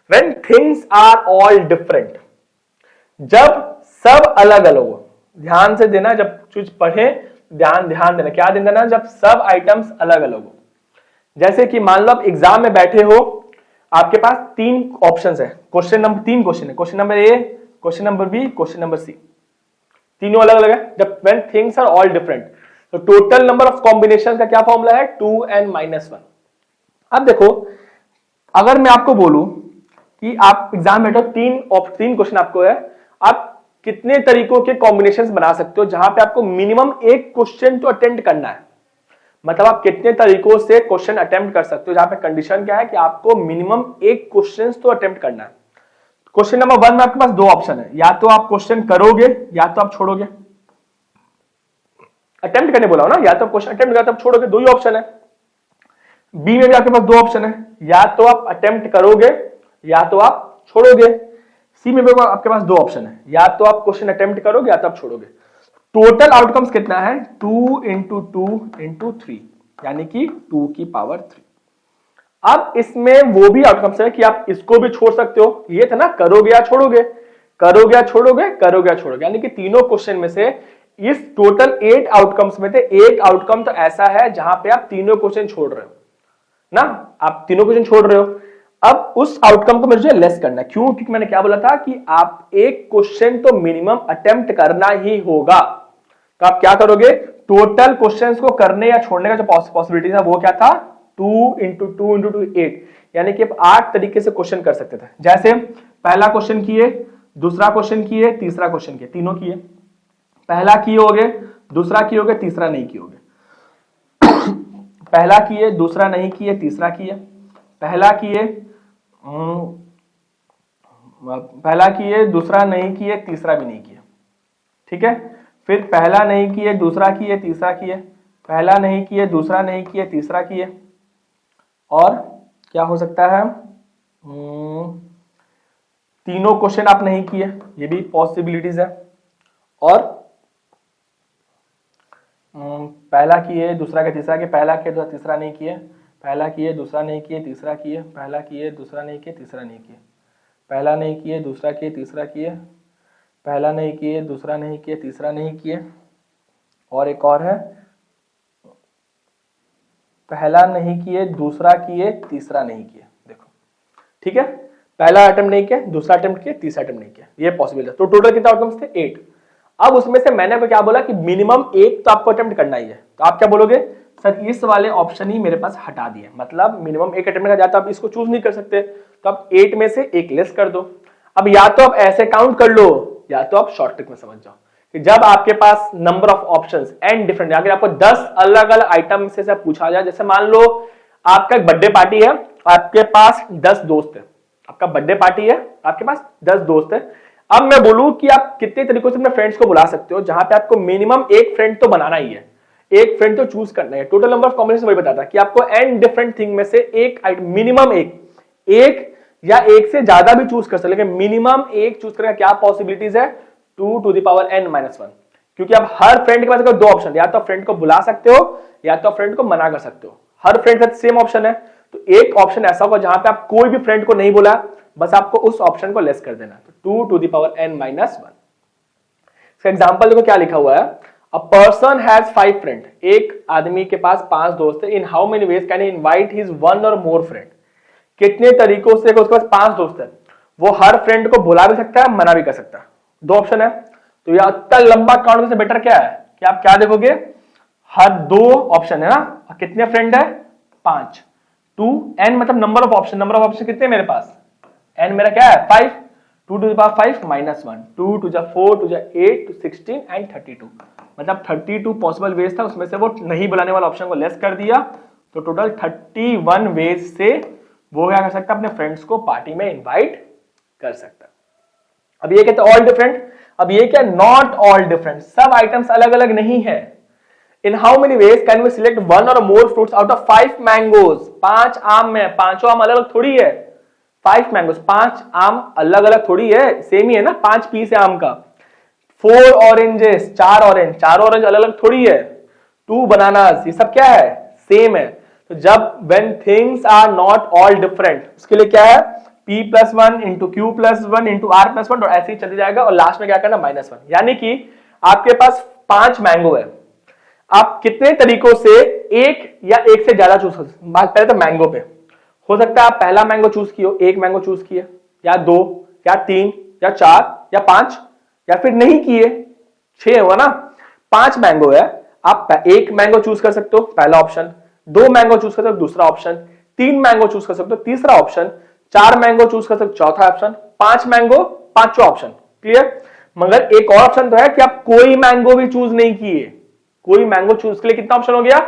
when things are all different, जब सब अलग अलग हो। ध्यान से देना, जब चीज पढ़े ध्यान देना, क्या ध्यान देना? जब सब आइटम्स अलग अलग हो। जैसे कि मान लो आप एग्जाम में बैठे हो, आपके पास 3 ऑप्शंस है, क्वेश्चन नंबर 3 क्वेश्चन है, question number A, question number B, question number C, तीनों अलग अलग है। जब when things are all different, तो टोटल नंबर ऑफ कॉम्बिनेशन का क्या फॉर्मूला है? 2n-1। अब देखो, अगर मैं आपको बोलूं कि आप एग्जाम में बैठो, 3 क्वेश्चन आपको है, आप कितने तरीकों के कॉम्बिनेशंस बना सकते हो जहां पे आपको मिनिमम एक क्वेश्चन तो अटेम्प्ट करना है। मतलब आप कितने तरीकों से क्वेश्चन अटेम्प्ट कर सकते हो जहां पे कंडीशन क्या है कि आपको मिनिमम एक क्वेश्चन तो अटेम्प्ट करना है। क्वेश्चन नंबर 1 में आपके पास 2 ऑप्शन है, या तो आप क्वेश्चन करोगे या तो आप छोड़ोगे। अटेम्प्ट करने बोला हो ना, या तो क्वेश्चन अटेम्प्ट करते आप छोड़ोगे, 2 ही ऑप्शन है। बी में भी आपके पास 2 ऑप्शन है, या तो आप अटेम्प्ट करोगे या तो आप छोड़ोगे। सी में भी आपके पास 2 ऑप्शन है, या तो आप क्वेश्चन अटेम्प्ट करोगे या तो आप छोड़ोगे। टोटल आउटकम्स कितना है? 2 इंटू 2 इंटू 3 यानी कि 2 की पावर 3। अब इसमें वो भी आउटकम्स है कि आप इसको भी छोड़ सकते हो। ये था ना, करोगे या छोड़ोगे, करोगे या छोड़ोगे, करोगे या छोड़ोगे, यानी कि तीनों क्वेश्चन में से इस टोटल 8 आउटकम्स में से एक आउटकम तो ऐसा है जहां पे आप तीनों क्वेश्चन छोड़ रहे हो ना, आप तीनों क्वेश्चन छोड़ रहे हो। अब उस आउटकम को मुझे लेस करना है। क्यों? क्योंकि मैंने क्या बोला था कि आप एक क्वेश्चन तो मिनिमम अटेम्प्ट करना ही होगा। तो आप क्या करोगे? टोटल क्वेश्चंस को करने या छोड़ने का जो पॉसिबिलिटी था वो क्या था? 2 इंटू 2 इंटू 2 8, यानी कि आप 8 तरीके से क्वेश्चन कर सकते थे। जैसे पहला क्वेश्चन किए, दूसरा क्वेश्चन किए, तीसरा क्वेश्चन किए, तीनों किए। पहला किए होगे, दूसरा किए होगे, तीसरा नहीं किए होगे। पहला किए, दूसरा नहीं किए, तीसरा किए। पहला किए, दूसरा नहीं किए, तीसरा भी नहीं किए। ठीक है, फिर पहला नहीं किए, दूसरा किए, तीसरा किए। पहला नहीं किए, दूसरा नहीं किए, तीसरा किए। और क्या हो सकता है? तीनों क्वेश्चन आप नहीं किए, ये भी पॉसिबिलिटीज है। और पहला किए, दूसरा के, तीसरा के, पहला किए, दूसरा, तीसरा नहीं किए, पहला किए, दूसरा नहीं किए, तीसरा किए, पहला किए, दूसरा नहीं किए, तीसरा नहीं किए, पहला नहीं किए, दूसरा किए, तीसरा किए, पहला नहीं किए, दूसरा नहीं किए, तीसरा नहीं किए। और एक और है, पहला नहीं किए, दूसरा किए, तीसरा नहीं किए। देखो, ठीक है, पहला अटेम्प्ट नहीं किया, दूसरा अटेम्प्ट किया, तीसरा अटेम्प्ट नहीं किया, ये पॉसिबल है। तो टोटल कितने आउटकम्स थे? 8। अब उसमें से मैंने क्या बोला कि मिनिमम एक तो आपको अटेम्प्ट करना ही है। तो आप क्या बोलोगे? सर इस वाले ऑप्शन ही मेरे पास हटा दिए, मतलब मिनिमम एक अटेम्प्ट का जाता, आप इसको चूज नहीं कर सकते, तो आप 8 में से एक लेस कर दो। अब या तो आप ऐसे काउंट कर लो या तो आप शॉर्ट ट्रिक में समझ जाओ कि जब आपके पास number of options and different, अगर आपको 10 अलग अलग आइटम से सब पूछा जाए, जैसे मान लो आपका एक बर्थडे पार्टी है, आपके पास 10 दोस्त है, आपका बर्थडे पार्टी है, आपके पास 10 दोस्त है। अब मैं बोलूं कि आप कितने तरीकों से अपने फ्रेंड्स को बुला सकते हो, जहां पे आपको मिनिमम एक फ्रेंड तो बनाना ही है, एक फ्रेंड तो चूज करना है। टोटल नंबर ऑफ कॉम्बिनेशन वही बताता है कि आपको एन डिफरेंट थिंग में से एक मिनिमम एक या एक से ज्यादा भी चूज कर सकते, लेकिन मिनिमम एक चूज करने का क्या पॉसिबिलिटीज है? 2 to the power n minus 1, क्योंकि अब हर फ्रेंड के पास दो ऑप्शन, या तो फ्रेंड को बुला सकते हो या तो फ्रेंड को मना कर सकते हो। हर फ्रेंड का सेम ऑप्शन है, तो एक ऑप्शन ऐसा होगा जहां पे आप कोई भी फ्रेंड को नहीं बोला, बस आपको उस ऑप्शन को लेस कर देना। तो 2 to the power n minus 1। इसका एग्जांपल देखो क्या लिखा हुआ है, अ पर्सन हैज 5 फ्रेंड, एक आदमी के पास 5 दोस्त है। In how many ways can he invite his 1 और मोर फ्रेंड, कितने तरीकों से उसके पास 5 दोस्त है, वो हर फ्रेंड को बुला भी सकता है, मना भी कर सकता है। दो ऑप्शन है, तो यह इतना लंबा काउंट से बेटर क्या है कि आप क्या देखोगे, हर दो ऑप्शन है ना, कितने फ्रेंड है 5, 2 n मतलब number of option, number of option कितने मेरे पास, n मेरा क्या है 5, 2 to the power 5 minus 1, 2 to the 4 to the 8 to 16 and 32, मतलब 32 पॉसिबल वेज था, उसमें से वो नहीं बुलाने वाला ऑप्शन को लेस कर दिया, तो टोटल 31 वेज से वो क्या कर सकता है, अपने फ्रेंड्स को पार्टी में इनवाइट कर सकता। अब ये कहते हैं ऑल डिफरेंट, अब ये क्या नॉट ऑल डिफरेंट, सब आइटम्स अलग अलग नहीं है। In how many ways can we select 1 और more fruits out of 5 mangoes, 5 आम में, पांचों आम अलग अलग थोड़ी है, 5 मैंगोज, 5 आम अलग अलग थोड़ी है, सेम ही है ना, 5 पीस है आम का। 4 ऑरेंजेस, 4 ऑरेंज, 4 ऑरेंज अलग अलग थोड़ी है। 2 बनानास, ये सब क्या है, सेम है। तो जब when things are not all different, उसके लिए क्या है, p+1 into q+1 into r+1, और ऐसे ही चलते जाएगा, और लास्ट में क्या करना -1। यानी कि आपके पास 5 मैंगो है, आप कितने तरीकों से एक या एक से ज्यादा चूज कर सकते हैं। पहले तो मैंगो पे हो सकता है आप पहला मैंगो चूज किए, एक मैंगो चूज किए, या 2 या 3 या 4 या 5, या फिर नहीं किए, 6 हुआ ना। 5 मैंगो है, आप एक मैंगो चूज कर सकते हो, पहला ऑप्शन, 2 मैंगो चूज कर सकते हो, दूसरा ऑप्शन, 3 मैंगो चूज कर सकते हो, तीसरा ऑप्शन, 4 मैंगो चूज कर सकते हो, चौथा ऑप्शन, 5 मैंगो, पांचवा ऑप्शन। क्लियर। मगर एक और ऑप्शन तो है कि आप कोई मैंगो भी चूज नहीं किए, कोई मैंगो चूज के लिए कितना ऑप्शन हो गया,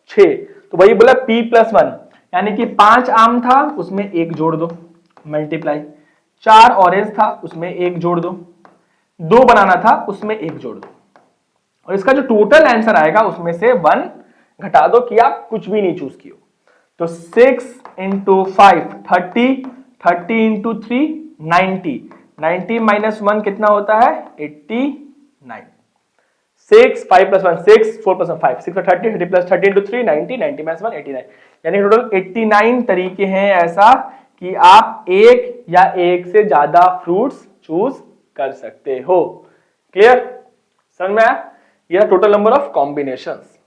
6। तो वही बोला p+1, यानी कि 5 आम था उसमें 1 जोड़ दो, मल्टीप्लाई, 4 ऑरेंज था उसमें 1 जोड़ दो, 2 बनाना था उसमें 1 जोड़ दो, और इसका जो टोटल आंसर आएगा उसमें से 1 घटा दो कि आप कुछ भी नहीं चूज किए। तो 6 into 5 30, 30 into 3 90, 90 minus 1 कितना होता है 89, 6 5 plus 1 6 4 plus 1 5 6 और 30 30 plus 30 into 3 90, 90 minus 1 89, यानी टोटल 89 तरीके हैं ऐसा कि आप एक या एक से ज्यादा फ्रूट्स चूज कर सकते हो। क्लियर, समझ में आया? यह total number of combinations.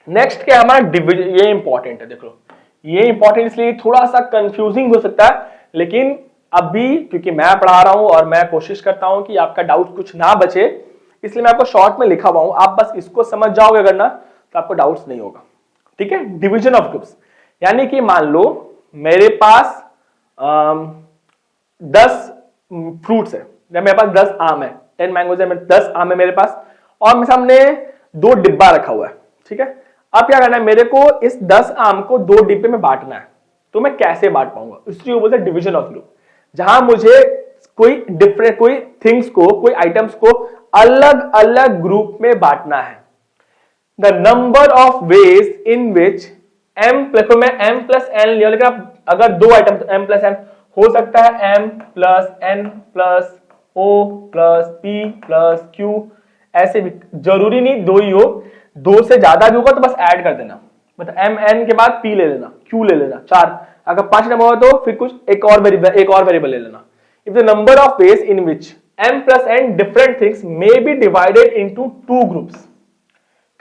Next क्या हमारा डिवीजन, ये इंपॉर्टेंट है, देख लो ये इंपॉर्टेंट इसलिए थोड़ा सा कंफ्यूजिंग हो सकता है, लेकिन अभी क्योंकि मैं पढ़ा रहा हूं और मैं कोशिश करता हूं कि आपका डाउट कुछ ना बचे, इसलिए मैं आपको शॉर्ट में लिखा हुआ हूं, आप बस इसको समझ जाओगे अगर ना तो आपको डाउट्स नहीं होगा। ठीक है, डिवीजन ऑफ ग्रुप्स, यानी कि मान लो मेरे पास 10 फ्रूट्स है, मेरे पास 10 आम है, 10 मैंगोज है, 10 आम है मेरे पास, और मेरे सामने 2 डिब्बा रखा हुआ है। ठीक है, अब क्या करना है, मेरे को इस 10 आम को 2 डिब्बे में बांटना है, तो मैं कैसे बांट पाऊंगा, इसलिए बोलते हैं डिवीजन ऑफ ग्रुप, जहां मुझे कोई डिफरेंट, कोई थिंग्स को, कोई आइटम्स को अलग अलग ग्रुप में बांटना है। The number of ways in which m plus, मैं m प्लस n लिया, लेकिन आप अगर 2 आइटम m प्लस n हो सकता है, m plus n plus o plus p plus q, ऐसे भी जरूरी नहीं 2 ही हो, 2 से ज्यादा भी होगा तो बस ऐड कर देना, मतलब m n के बाद p ले लेना, q ले लेना, 4, अगर 5 नंबर हो तो फिर कुछ एक और वेरिएबल ले लेना। If the number of ways in which m plus n different things may be divided into 2 groups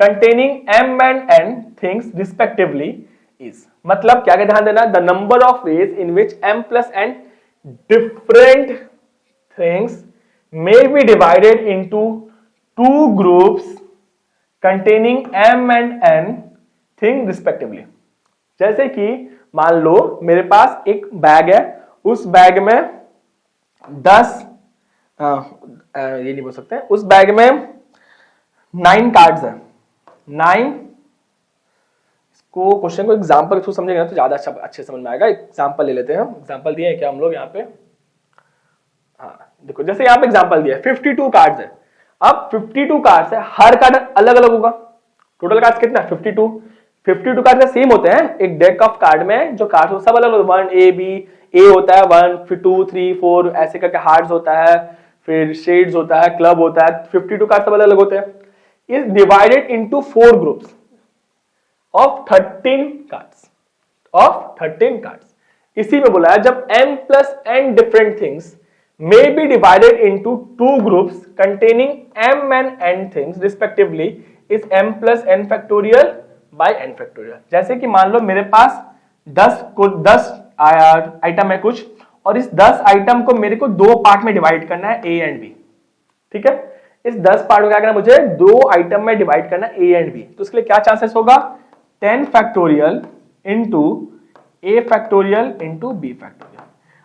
containing m and n things respectively is, मतलब क्या क्या ध्यान देना, the number of ways in which m plus n different things may be divided into 2 groups containing m and n things respectively। जैसे कि मान लो मेरे पास एक बैग है, उस बैग में 10 ये नहीं बोल सकते, उस बैग में 9 कार्ड्स है, 9, इसको क्वेश्चन को एग्जांपल के थ्रू समझेंगे तो ज्यादा अच्छे समझ में आएगा। एग्जांपल ले लेते हैं, एग्जांपल दिए हैं क्या हम लोग यहाँ पे, हाँ देखो जैसे यहाँ पे एग्जांपल दिया है 52 कार्ड्स है। अब 52 कार्ड्स है, हर कार्ड अलग अलग होगा, टोटल कार्ड्स कितना है 52 कार्ड सेम होते हैं। एक डेक ऑफ कार्ड में जो कार्ड सब अलग अलग, 1 A B, A होता है 1 फिर 2 3 4 ऐसे करके हार्ड्स होता है, फिर शेड्स होता है, क्लब होता है, 52 कार्ड सब अलग अलग होते हैं, is divided into 4 groups of 13 cards. इसी में बोला है जब m plus n different things may be divided into 2 groups containing m and n things respectively is m plus n factorial by n factorial। जैसे कि मान लो मेरे पास 10 आइटम है कुछ, और इस 10 आइटम को मेरे को 2 पार्ट में डिवाइड करना है a एंड b। ठीक है, इस 10 पार्ट में क्या करना है, मुझे 2 आइटम में डिवाइड करना है a एंड b। तो इसके लिए क्या चांसेस होगा, 10 factorial into a factorial into b factorial.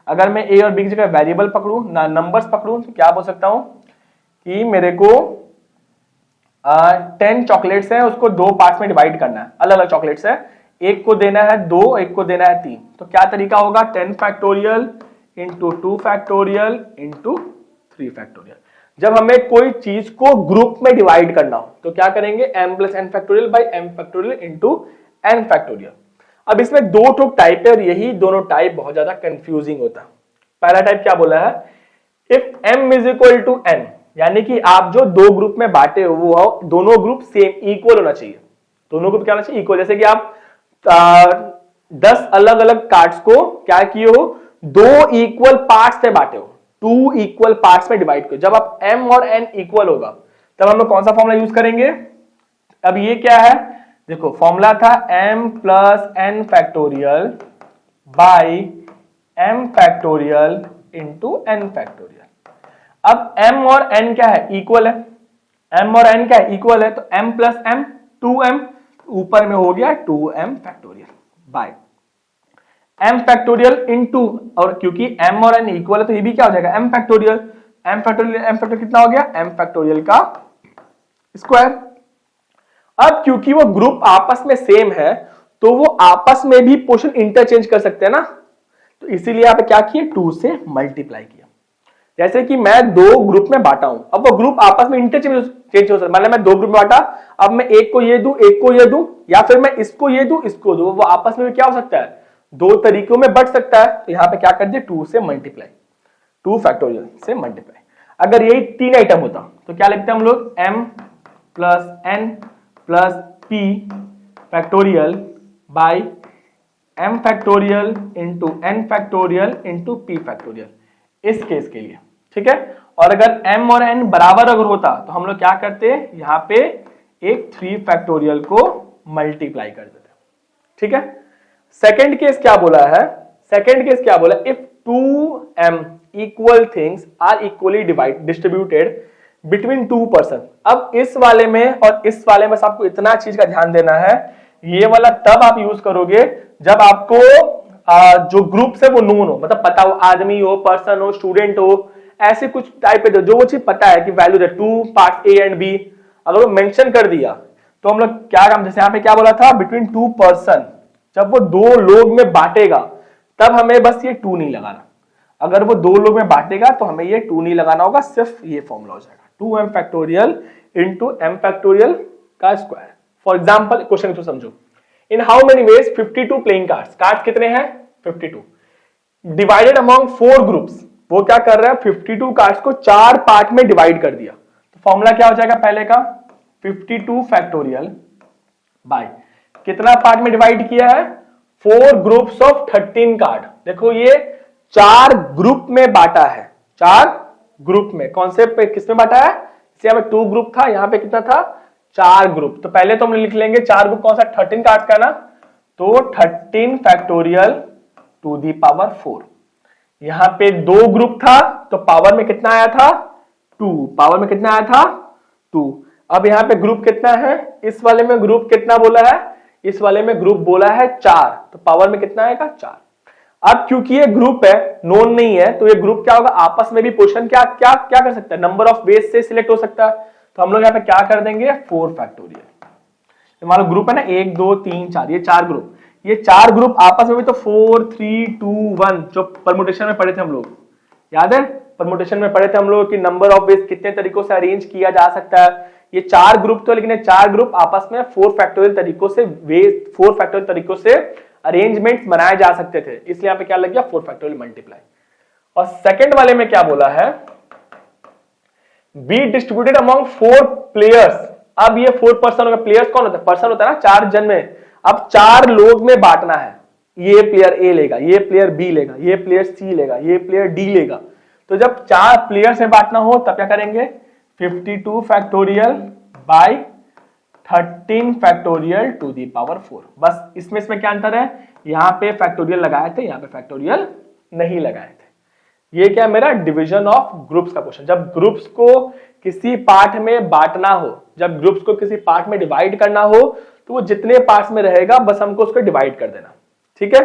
अगर मैं a और b की जगह वेरिएबल पकड़ूं ना नंबर्स पकड़ूं तो क्या बोल सकता हूं कि मेरे को 10 चॉकलेट्स है, उसको 2 पार्ट्स में डिवाइड करना है, अलग अलग चॉकलेट्स है, एक को देना है 2, एक को देना है 3। तो क्या तरीका होगा, 10 factorial into 2 factorial into 3 factorial. जब हमें कोई चीज को ग्रुप में डिवाइड करना हो तो क्या करेंगे, m plus n factorial by m factorial into n factorial. अब इसमें 2 ठो टाइप है और यही दोनों टाइप बहुत ज्यादा कंफ्यूजिंग होता है। पहला टाइप क्या बोला है, if m is equal to n, यानी कि आप जो 2 ग्रुप में बांटे हो वो दोनों ग्रुप सेम इक्वल होना चाहिए, दोनों ग्रुप क्या होना चाहिए, इक्वल। जैसे कि आप 10 अलग अलग कार्ड्स को क्या किए हो, 2 इक्वल पार्ट्स में बांटे हो, 2 इक्वल पार्ट्स में डिवाइड करो। जब आप m और n इक्वल होगा तब हम लोग कौन सा फॉर्मूला यूज करेंगे, अब ये क्या है, देखो फॉर्मूला था m plus n factorial by m factorial into n factorial. अब m और n क्या है, इक्वल है, m और n क्या है, इक्वल है, तो m प्लस m 2m, ऊपर में हो गया 2m factorial by m factorial into, और क्योंकि m और n इक्वल है तो ये भी क्या हो जाएगा m फैक्टोरियल, m फैक्टोरियल कितना हो गया, m फैक्टोरियल का स्क्वायर। अब क्योंकि वो ग्रुप आपस में सेम है तो वो आपस में भी पोर्शन इंटरचेंज कर सकते हैं ना, तो इसीलिए आप क्या किए, 2 से मल्टीप्लाई किया। जैसे कि मैं 2 ग्रुप में बांटा हूं, अब वो ग्रुप आपस में इंटरचेंज हो सकता है। मतलब मैं 2 ग्रुप में बांटा, अब मैं एक को ये दूं, एक को ये दूं, या फिर मैं इसको ये दूं, इसको दूं, वो आपस में क्या हो सकता है, 2 तरीकों में बढ़ सकता है। तो यहां पे क्या कर दिया, 2 से मल्टीप्लाई, 2 फैक्टोरियल से मल्टीप्लाई। अगर यही 3 आइटम होता तो क्या लिखते हैं हम लोग, m plus n plus p factorial by m factorial into n factorial into p factorial, इस केस के लिए। ठीक है, और अगर m और n बराबर अगर होता तो हम लोग क्या करते, यहां पे एक 3 फैक्टोरियल को मल्टीप्लाई कर देते। ठीक है, सेकंड केस क्या बोला है, सेकंड केस क्या बोला, if 2m equal things are equally distributed between 2 person. अब इस वाले में और इस वाले में आपको इतना चीज का ध्यान देना है, ये वाला तब आप यूज करोगे जब आपको जो ग्रुप है वो नोन हो, मतलब पता हो, आदमी हो, पर्सन हो, स्टूडेंट हो, ऐसे कुछ टाइप है जो वो चीज पता है कि वैल्यू है 2 पार्ट ए एंड बी, अगर वो मेंशन कर दिया तो हम लोग क्या काम, जैसे यहाँ पे क्या बोला था, बिटवीन 2 पर्सन, जब वो 2 लोग में बांटेगा तब हमें बस ये 2 नहीं लगाना। अगर वो 2 लोग में बांटेगा तो हमें ये 2 नहीं लगाना होगा, सिर्फ ये फॉर्मूला हो जाएगा 2m factorial into m factorial का स्क्वायर। फॉर एग्जाम्पल क्वेश्चन तो समझो, इन how many veg 52 playing cards, cards कितने हैं 52, डिवाइडेड अमॉन्ग 4 ग्रुप्स, वो क्या कर रहा है 52 कार्ड्स को 4 पार्ट में डिवाइड कर दिया। तो फॉर्मूला क्या हो जाएगा पहले का, 52 फैक्टोरियल बाय कितना पार्ट में डिवाइड किया है, 4 ग्रुप्स ऑफ 13 कार्ड। देखो ये 4 ग्रुप में बांटा है, 4 ग्रुप में, कौन से पे किसमें बांटा है, इसे हमें 2 ग्रुप था, यहां पे कितना था 4 ग्रुप। तो पहले तो हम लिख लेंगे 4 ग्रुप कौन सा, 13 कार्ड का ना, तो 13 फैक्टोरियल टू दी पावर 4। यहां पे 2 ग्रुप था तो पावर में कितना आया था 2, पावर में कितना आया था 2। अब यहां पे ग्रुप कितना है, इस वाले में ग्रुप कितना बोला है, इस वाले में ग्रुप बोला है 4, तो पावर में कितना आएगा 4। अब क्योंकि ये ग्रुप है, नोन नहीं है, तो ये ग्रुप क्या होगा, आपस में भी पोजीशन क्या क्या क्या कर सकता है, नंबर ऑफ वेज से सिलेक्ट हो सकता है। तो हम लोग यहाँ पे क्या कर देंगे 4 फैक्टोरियल। हमारा ग्रुप है ना 1 2 3 4, ये 4 ग्रुप, ये 4 ग्रुप आपस में भी तो 4 3 2 1, जो परमुटेशन में पढ़े थे हम लोग, याद है परमुटेशन में पढ़े थे हम लोग कि नंबर ऑफ वेज कितने तरीकों से अरेंज किया जा सकता है। ये 4 ग्रुप तो, लेकिन ये 4 ग्रुप आपस में 4 फैक्टोरियल तरीकों से 4 फैक्टोरियल तरीकों से अरेंजमेंट्स बनाए जा सकते थे, इसलिए यहाँ पे क्या लग गया 4 फैक्टोरियल मल्टीप्लाई। और सेकंड वाले में क्या बोला है, बी डिस्ट्रीब्यूटेड अमॉन्ग 4 प्लेयर्स। अब ये 4 पर्सन होगा, प्लेयर्स कौन होता है, पर्सन होता है ना, 4 जन में। अब 4 लोग में बांटना है, ये प्लेयर ए लेगा, ये प्लेयर बी लेगा, ये प्लेयर सी लेगा, ये प्लेयर डी लेगा। तो जब 4 प्लेयर्स में बांटना हो तब क्या करेंगे, 52 factorial by 13 factorial to the power 4। बस इसमें क्या अंतर है, यहां पे फैक्टोरियल लगाए थे, यहां पे फैक्टोरियल नहीं लगाए थे। ये क्या मेरा डिवीजन ऑफ ग्रुप्स का क्वेश्चन। जब ग्रुप्स को किसी पार्ट में बांटना हो, जब ग्रुप्स को किसी पार्ट में डिवाइड करना हो, तो वो जितने पार्ट्स में रहेगा बस हमको उसको डिवाइड कर देना, ठीक है।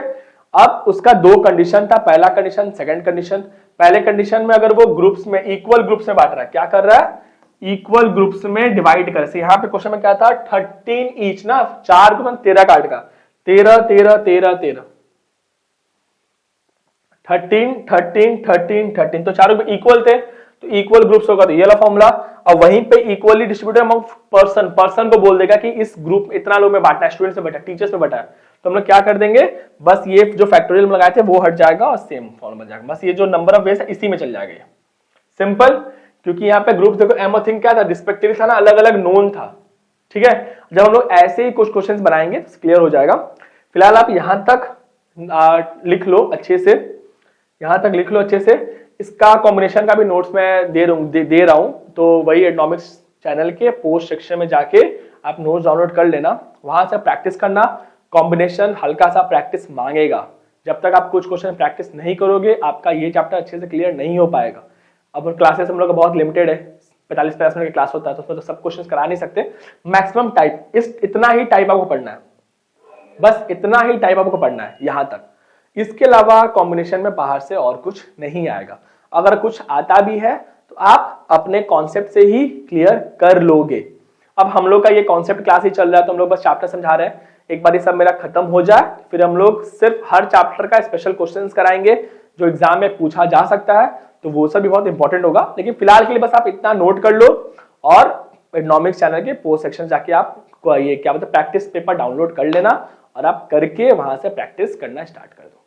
अब उसका 2 कंडीशन था, पहला कंडीशन, सेकंड कंडीशन। पहले कंडीशन में अगर वो ग्रुप्स में, इक्वल ग्रुप्स में बांट रहा है, क्या कर रहा है, इक्वल ग्रुप्स में डिवाइड कर। यहां पे क्वेश्चन में क्या था, 13 ईच ना, 4 को 13 काट का, 13 13 13 13 13 13 13 13, तो चारों इक्वल थे, तो इक्वल ग्रुप्स होगा, तो ये वाला फॉर्मूला। अब वहीं पे equally distributed among person, person को बोल देगा कि इस ग्रुप इतना लोग में बांटना है, स्टूडेंट्स में बांटा, टीचर्स में बांटा है, तो हम लोग क्या कर देंगे, बस ये जो फैक्टोरियल में लगाए थे वो हट जाएगा और सेम फॉर्मूला बन जाएगा। बस ये जो नंबर ऑफ वेज है इसी में चल जाएगा, ये सिंपल। क्योंकि यहाँ पे ग्रुप देखो, एम और थिंग क्या था, रिस्पेक्टिव था ना, अलग अलग नोन था, ठीक है। जब हम लोग ऐसे ही कुछ क्वेश्चंस बनाएंगे तो क्लियर हो जाएगा। फिलहाल आप यहां तक लिख लो अच्छे से, यहां तक लिख लो अच्छे से। इसका कॉम्बिनेशन का भी नोट्स मैं दे रहा हूं, तो वही एडनॉमिक्स चैनल के पोस्ट सेक्शन में जाके आप नोट्स डाउनलोड कर लेना, वहां से प्रैक्टिस करना। कॉम्बिनेशन हल्का सा प्रैक्टिस मांगेगा, जब तक आप कुछ क्वेश्चन प्रैक्टिस नहीं करोगे आपका ये चैप्टर अच्छे से क्लियर नहीं हो पाएगा। अब क्लासेस हम लोग का बहुत लिमिटेड है, 45-50 मिनट की क्लास होता है, तो उसमें तो सब क्वेश्चन करा नहीं सकते। मैक्सिमम टाइप इतना ही टाइप आपको पढ़ना है, बस इतना ही टाइप आपको पढ़ना है यहां तक। इसके अलावा कॉम्बिनेशन में बाहर से और कुछ नहीं आएगा। अगर कुछ आता भी है तो आप अपने कॉन्सेप्ट से ही क्लियर कर लोगे। अब हम लोग का ये कॉन्सेप्ट क्लास ही चल रहा है, तो हम लोग बस चैप्टर समझा रहे हैं। एक बार ये सब मेरा खत्म हो जाए फिर हम लोग सिर्फ हर चैप्टर का स्पेशल क्वेश्चंस कराएंगे जो एग्जाम में पूछा जा सकता है, तो वो सब भी बहुत इंपॉर्टेंट होगा। लेकिन फिलहाल के लिए बस आप इतना नोट कर लो और एडनॉमिक्स चैनल के पोस्ट सेक्शन जाके आप ये क्या मतलब प्रैक्टिस पेपर डाउनलोड कर लेना और आप करके वहां से प्रैक्टिस करना स्टार्ट कर दो।